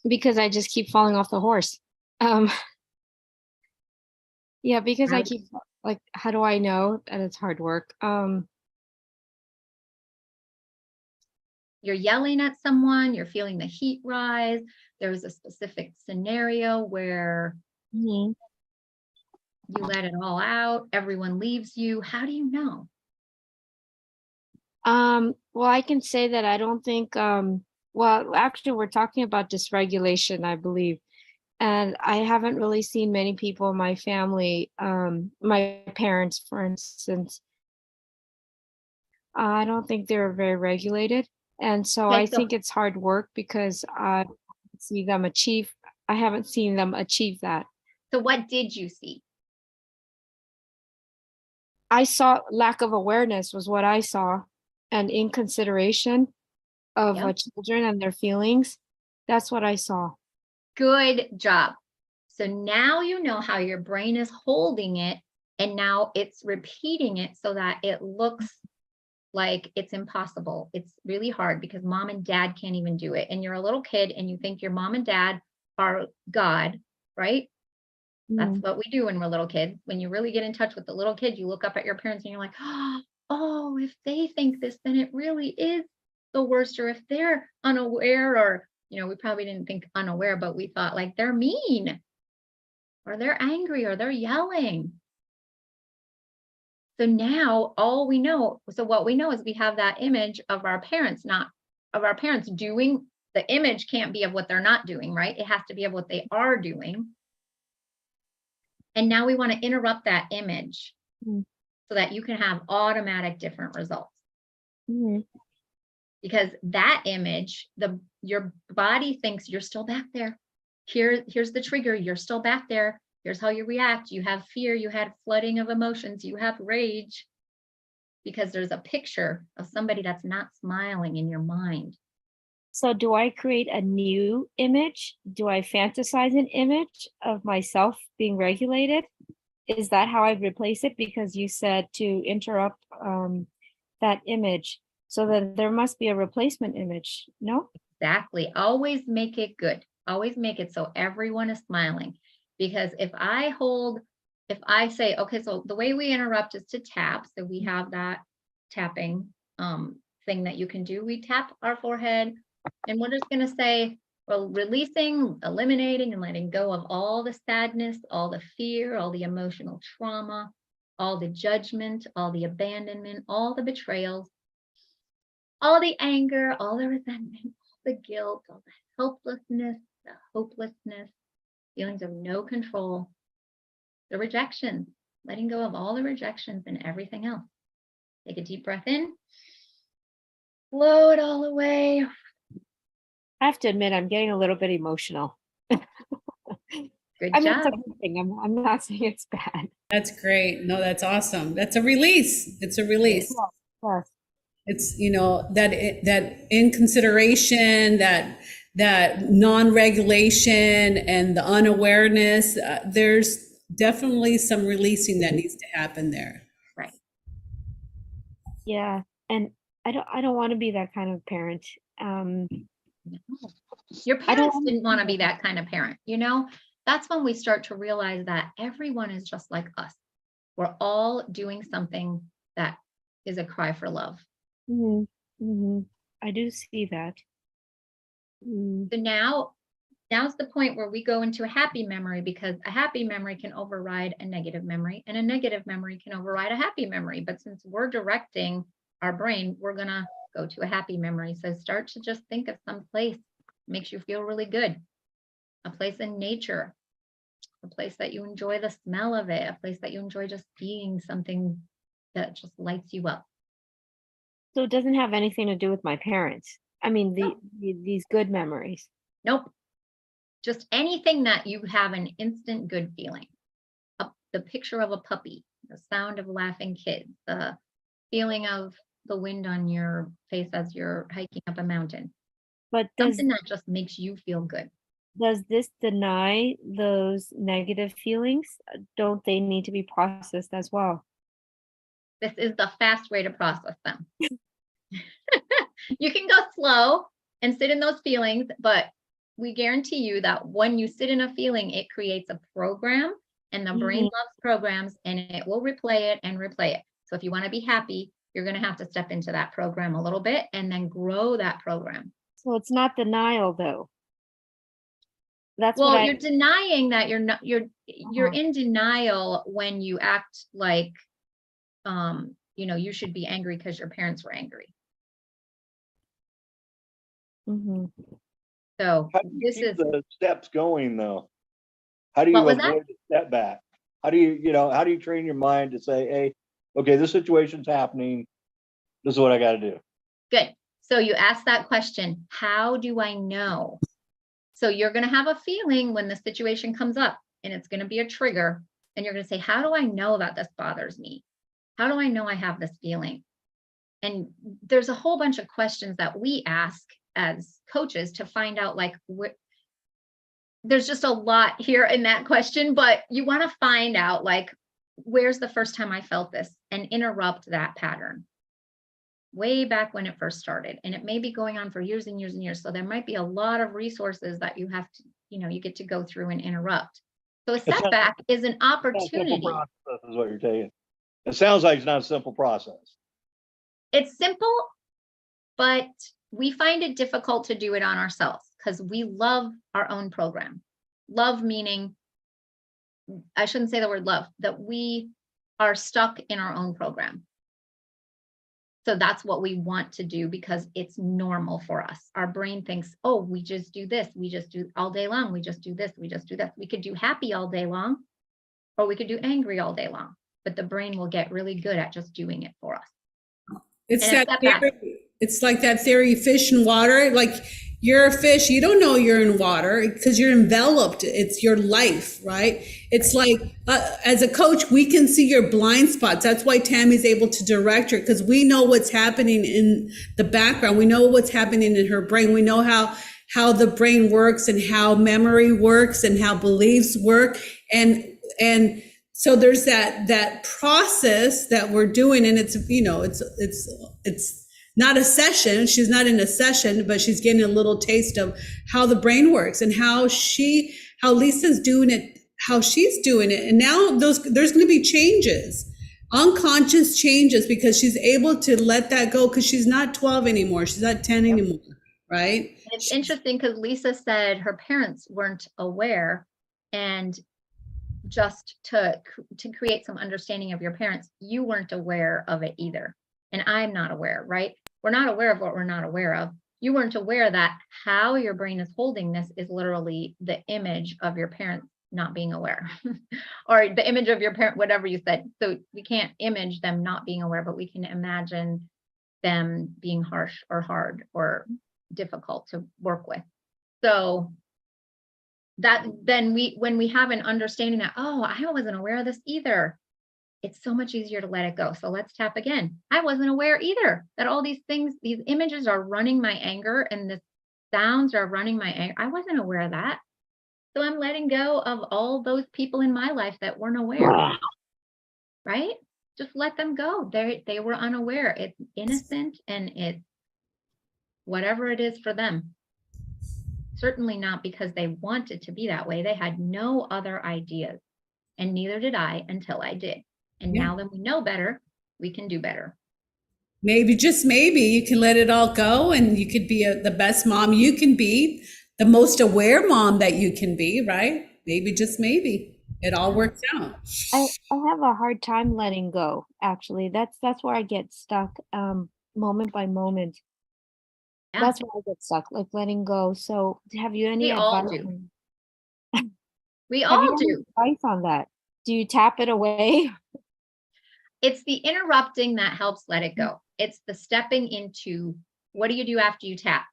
Because I just keep falling off the horse. Yeah, because I keep like, how do I know that it's hard work? You're yelling at someone, you're feeling the heat rise. There's a specific scenario where mhm. you let it all out, everyone leaves you. How do you know? Well, I can say that I don't think, well, actually, we're talking about dysregulation, I believe. And I haven't really seen many people in my family, my parents, for instance, I don't think they're very regulated. And so Okay, I so think it's hard work because I haven't seen them achieve that. what did you see? I saw lack of awareness was what I saw, and inconsideration of Yep. children and their feelings. That's what I saw. Good job. So now you know how your brain is holding it, and now it's repeating it so that it looks like it's impossible. It's really hard because mom and dad can't even do it. And you're a little kid and you think your mom and dad are God, right? That's Mm. what we do when we're little kids. When you really get in touch with the little kid, you look up at your parents and you're like, oh, if they think this, then it really is the worst. Or if they're unaware, or, we probably didn't think unaware, but we thought like they're mean. or they're angry or they're yelling. So now all we know, so what we know is we have that image of our parents, not of our parents doing. The image can't be of what they're not doing, right? It has to be of what they are doing. And now we want to interrupt that image so that you can have automatic different results. Because that image, your body thinks you're still back there. Here's the trigger. You're still back there. Here's how you react. You have fear. You had flooding of emotions. You have rage. Because there's a picture of somebody that's not smiling in your mind. So do I create a new image? Do I fantasize an image of myself being regulated? Is that how I replace it? Because you said to interrupt that image. So then there must be a replacement image, no? Exactly. Always make it good. Always make it so everyone is smiling. Because if I say, okay, so the way we interrupt is to tap. So we have that tapping thing that you can do. We tap our forehead and we're just going to say, well, releasing, eliminating, and letting go of all the sadness, all the fear, all the emotional trauma, all the judgment, all the abandonment, all the betrayals, all the anger, all the resentment, all the guilt, all the helplessness, the hopelessness, feelings of no control, the rejection, letting go of all the rejections and everything else. Take a deep breath in, blow it all away. I have to admit, I'm getting a little bit emotional. Good I mean, job. it's a good thing. I'm not saying it's bad. That's great. No, that's awesome. That's a release. It's a release. Yes. It's, that inconsideration, that non-regulation and the unawareness, there's definitely some releasing that needs to happen there. Right. Yeah. And I don't want to be that kind of parent. No. Your I don't parents didn't want to be that kind of parent, That's when we start to realize that everyone is just like us. We're all doing something that is a cry for love. I do see that. So now's the point where we go into a happy memory, because a happy memory can override a negative memory, and a negative memory can override a happy memory. But since we're directing our brain, we're going to go to a happy memory. So start to just think of some place makes you feel really good. A place in nature, a place that you enjoy the smell of it, a place that you enjoy just being, something that just lights you up. So it doesn't have anything to do with my parents. I mean, these good memories. Nope. Just anything that you have an instant good feeling. The picture of a puppy, the sound of laughing kids, the feeling of the wind on your face as you're hiking up a mountain. But something that just makes you feel good. Does this deny those negative feelings? Don't they need to be processed as well? This is the fast way to process them. You can go slow and sit in those feelings, but we guarantee you that when you sit in a feeling, it creates a program, and the brain loves programs, and it will replay it and replay it. So if you want to be happy, you're going to have to step into that program a little bit and then grow that program. So it's not denial, though. That's well, you're denying that you're in denial when you act like, you should be angry because your parents were angry. So how do you this keep is the steps going though. How do you What was avoid a step back? How do you train your mind to say, hey, okay, this situation's happening, this is what I got to do? good. So you ask that question, how do I know? So you're going to have a feeling when the situation comes up, and it's going to be a trigger, and you're going to say, how do I know that this bothers me? How do I know I have this feeling? And there's a whole bunch of questions that we ask as coaches to find out, like, there's just a lot here in that question, but you want to find out, like, where's the first time I felt this, and interrupt that pattern way back when it first started. And it may be going on for years and years and years. So there might be a lot of resources that you have to, you get to go through and interrupt. So a setback is an opportunity. Process is what you're saying. It sounds like it's not a simple process. It's simple, but we find it difficult to do it on ourselves because we love our own program. Love meaning I shouldn't say the word love, that we are stuck in our own program. So that's what we want to do because it's normal for us. Our brain thinks, oh, we just do this. We just do all day long. We just do this. We just do this. We could do happy all day long, or we could do angry all day long. But the brain will get really good at just doing it for us. It's And that accept that. theory, it's like that theory, fish in water. Like you're a fish, you don't know you're in water because you're enveloped. It's your life, right? It's like as a coach, we can see your blind spots. That's why Tammy's able to direct her because we know what's happening in the background. We know what's happening in her brain. We know how the brain works and how memory works and how beliefs work. And so there's that process that we're doing, and it's, you know, it's not a session. She's not in a session, but she's getting a little taste of how the brain works and how Lisa's doing it, how she's doing it. And now there's going to be changes, unconscious changes, because she's able to let that go because she's not 12 anymore. She's not 10 anymore, right? And it's interesting because Lisa said her parents weren't aware, and just to create some understanding of your parents, you weren't aware of it either. And I'm not aware, right? We're not aware of what we're not aware of. You weren't aware that how your brain is holding this is literally the image of your parents not being aware or the image of your parent, whatever you said. So we can't image them not being aware, but we can imagine them being harsh or hard or difficult to work with. So that then when we have an understanding that, oh, I wasn't aware of this either, it's so much easier to let it go. So let's tap again. I wasn't aware either that all these things, these images are running my anger and the sounds are running my anger. I wasn't aware of that. So I'm letting go of all those people in my life that weren't aware, right? Just let them go. They were unaware. It's innocent and it's whatever it is for them. Certainly not because they wanted to be that way. They had no other ideas, and neither did I until I did. And now that we know better, we can do better. Maybe, just maybe, you can let it all go and you could be the best mom you can be, the most aware mom that you can be, right? Maybe, just maybe, it all works out. I have a hard time letting go, actually. That's where I get stuck, moment by moment. Yeah. That's where I get stuck, like letting go. So have you any We all advice? do. We Have you all any do. advice on that? Do you tap it away? It's the interrupting that helps let it go. It's the stepping into, what do you do after you tap?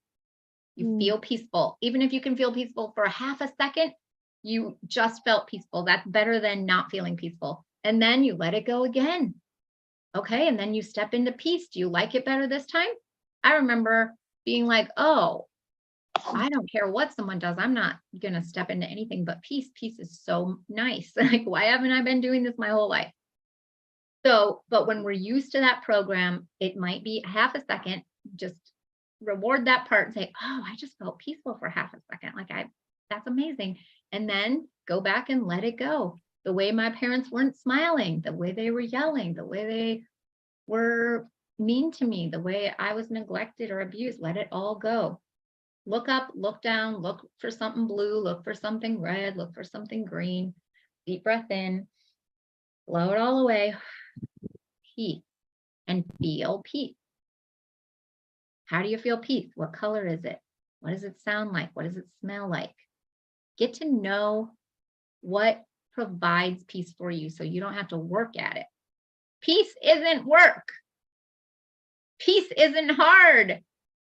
You feel peaceful. Even if you can feel peaceful for a half a second, you just felt peaceful. That's better than not feeling peaceful. And then you let it go again. Okay. And then you step into peace. Do you like it better this time? I remember being like, oh, I don't care what someone does. I'm not going to step into anything but peace. Peace is so nice. Like, why haven't I been doing this my whole life? So, but when we're used to that program, it might be half a second, just reward that part and say, oh, I just felt peaceful for half a second. Like that's amazing. And then go back and let it go. The way my parents weren't smiling, the way they were yelling, the way they were mean to me, the way I was neglected or abused, let it all go. Look up, look down, look for something blue, look for something red, look for something green. Deep breath in, blow it all away. Peace, and feel peace. How do you feel peace? What color is it? What does it sound like? What does it smell like? Get to know what provides peace for you so you don't have to work at it. Peace isn't work. Peace isn't hard.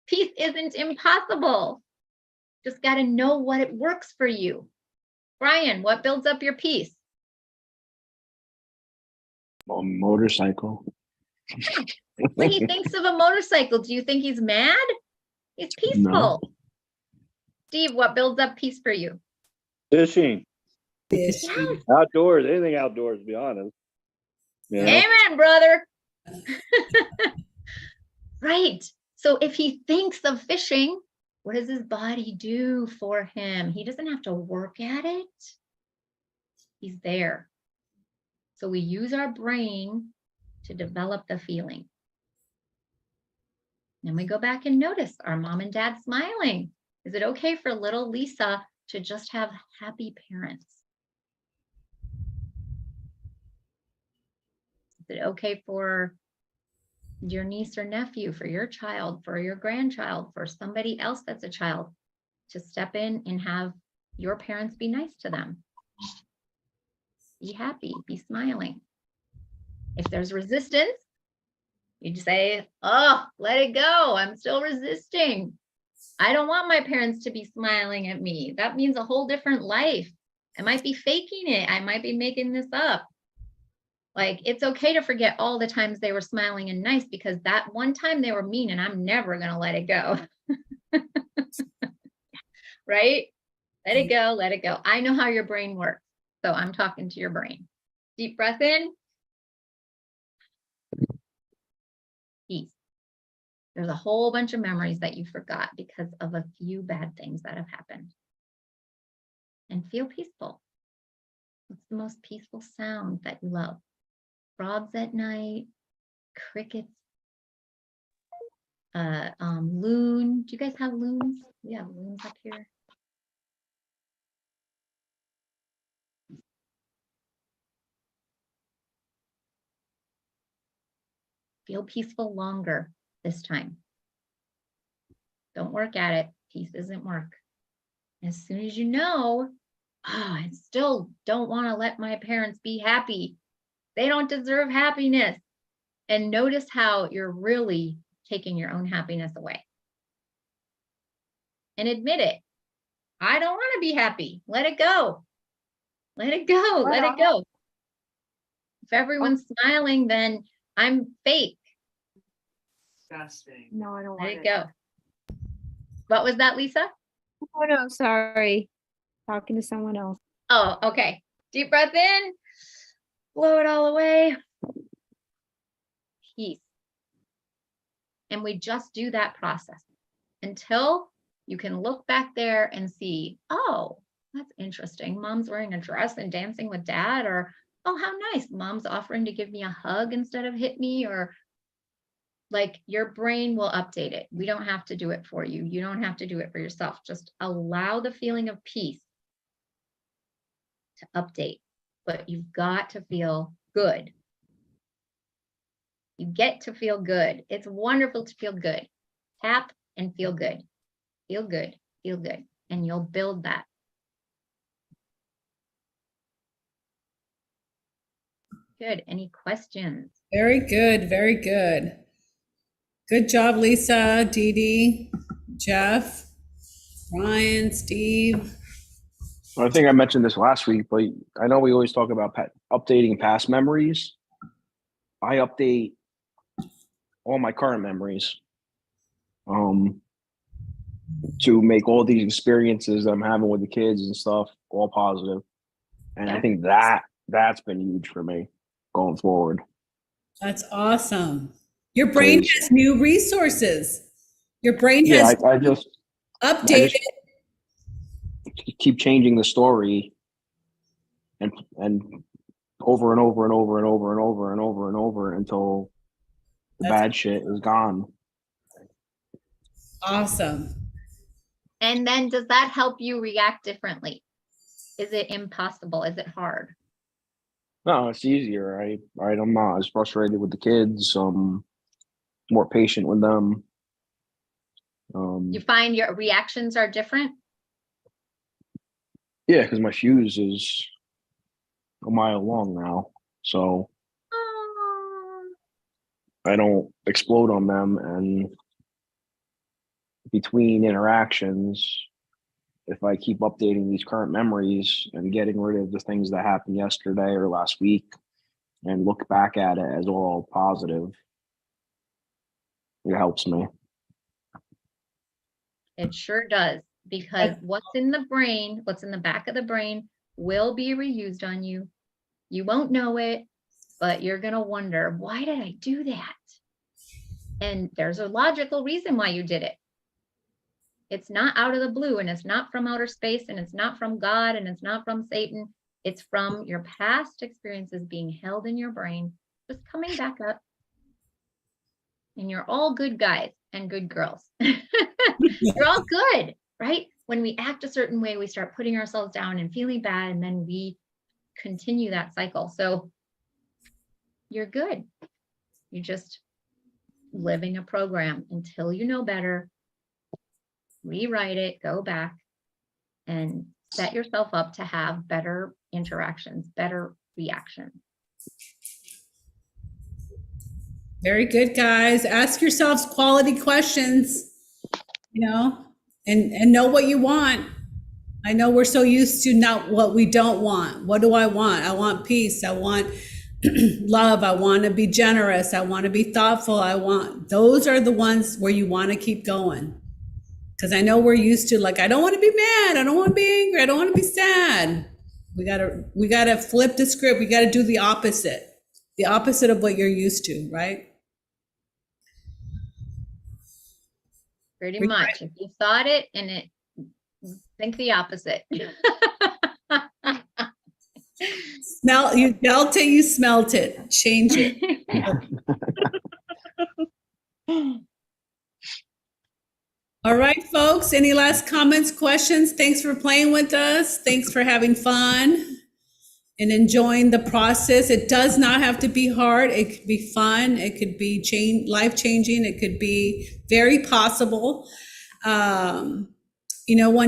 Peace isn't impossible. Just got to know what it works for you. Brian, what builds up your peace? A motorcycle. When he thinks of a motorcycle, do you think he's mad? He's peaceful. No. Steve, what builds up peace for you? Fishing, Yes. outdoors, anything outdoors, to be honest. You know? Amen, brother. Right. So if he thinks of fishing, what does his body do for him? He doesn't have to work at it. He's there. So we use our brain to develop the feeling. Then we go back and notice, our mom and dad smiling? Is it okay for little Lisa to just have happy parents? it okay for your niece or nephew, for your child, for your grandchild, for somebody else that's a child, to step in and have your parents be nice to them? Be happy, be smiling. If there's resistance, you say, oh, let it go. I'm still resisting. I don't want my parents to be smiling at me. That means a whole different life. I might be faking it. I might be making this up. Like, it's okay to forget all the times they were smiling and nice, because that one time they were mean and I'm never going to let it go. Right? Let it go. Let it go. I know how your brain works. So I'm talking to your brain. Deep breath in. Peace. There's a whole bunch of memories that you forgot because of a few bad things that have happened. And feel peaceful. What's the most peaceful sound that you love? Frogs at night, crickets, loon. Do you guys have loons? We have loons up here. Feel peaceful longer this time. Don't work at it. Peace isn't work. As soon as you know, I still don't want to let my parents be happy. They don't deserve happiness. And notice how you're really taking your own happiness away. And admit it. I don't want to be happy. Let it go. Let it go. Let it go. If everyone's smiling, then I'm fake. Disgusting. No, I don't Let want it go. What was that, Lisa? Oh no, sorry. Talking to someone else. Oh, okay. Deep breath in. Blow it all away. Peace. And we just do that process until you can look back there and see, oh, that's interesting. Mom's wearing a dress and dancing with dad, or, oh, how nice. Mom's offering to give me a hug instead of hit me, or like your brain will update it. We don't have to do it for you. You don't have to do it for yourself. Just allow the feeling of peace to update, but you've got to feel good. You get to feel good. It's wonderful to feel good. Tap and feel good. Feel good, feel good. And you'll build that. Good. Any questions? Very good. Very good. Good job, Lisa, Dee Dee, Jeff, Ryan, Steve. I think I mentioned this last week, but I know we always talk about updating past memories. I update all my current memories to make all these experiences that I'm having with the kids and stuff all positive. And I think that's been huge for me going forward. That's awesome. Your brain has new resources. Your brain Yeah, has I just updated. Keep changing the story and over and over and over and over and over and over and over until the bad shit is gone. Awesome. And then does that help you react differently? Is it impossible? Is it hard? No, it's easier. Right. I'm not as frustrated with the kids. More patient with them. You find your reactions are different? Yeah, because my fuse is a mile long now. So I don't explode on them, and between interactions, if I keep updating these current memories and getting rid of the things that happened yesterday or last week and look back at it as all positive, it helps me. It sure does, because what's in the brain, what's in the back of the brain will be reused on you. You won't know it, but you're going to wonder, why did I do that? And there's a logical reason why you did it. It's not out of the blue, and it's not from outer space, and it's not from God, and it's not from Satan. It's from your past experiences being held in your brain, just coming back up. And you're all good guys and good girls. You're all good, right? When we act a certain way, we start putting ourselves down and feeling bad, and then we continue that cycle. So you're good. You're just living a program until you know better. Rewrite it, go back, and set yourself up to have better interactions, better reactions. Very good, guys. Ask yourselves quality questions, and know what you want. I know we're so used to not what we don't want. What do I want? I want peace. I want love. I want to be generous. I want to be thoughtful. Those are the ones where you want to keep going. Because I know we're used to, like, I don't want to be mad. I don't want to be angry. I don't want to be sad. We gotta flip the script. We gotta do the opposite of what you're used to, right? Pretty much. If you thought it and it, think the opposite. You felt it, you smelt it. Change it. All right, folks. Any last comments, questions? Thanks for playing with us. Thanks for having fun and enjoying the process. It does not have to be hard. It could be fun. It could be life-changing. It could be very possible. One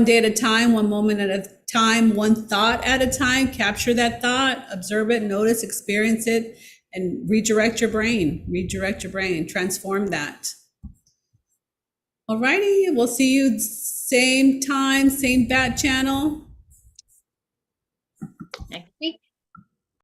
day at a time, one moment at a time, one thought at a time. Capture that thought, observe it, notice, experience it, and redirect your brain. Transform that. All righty. We'll see you same time, same bat channel Next week.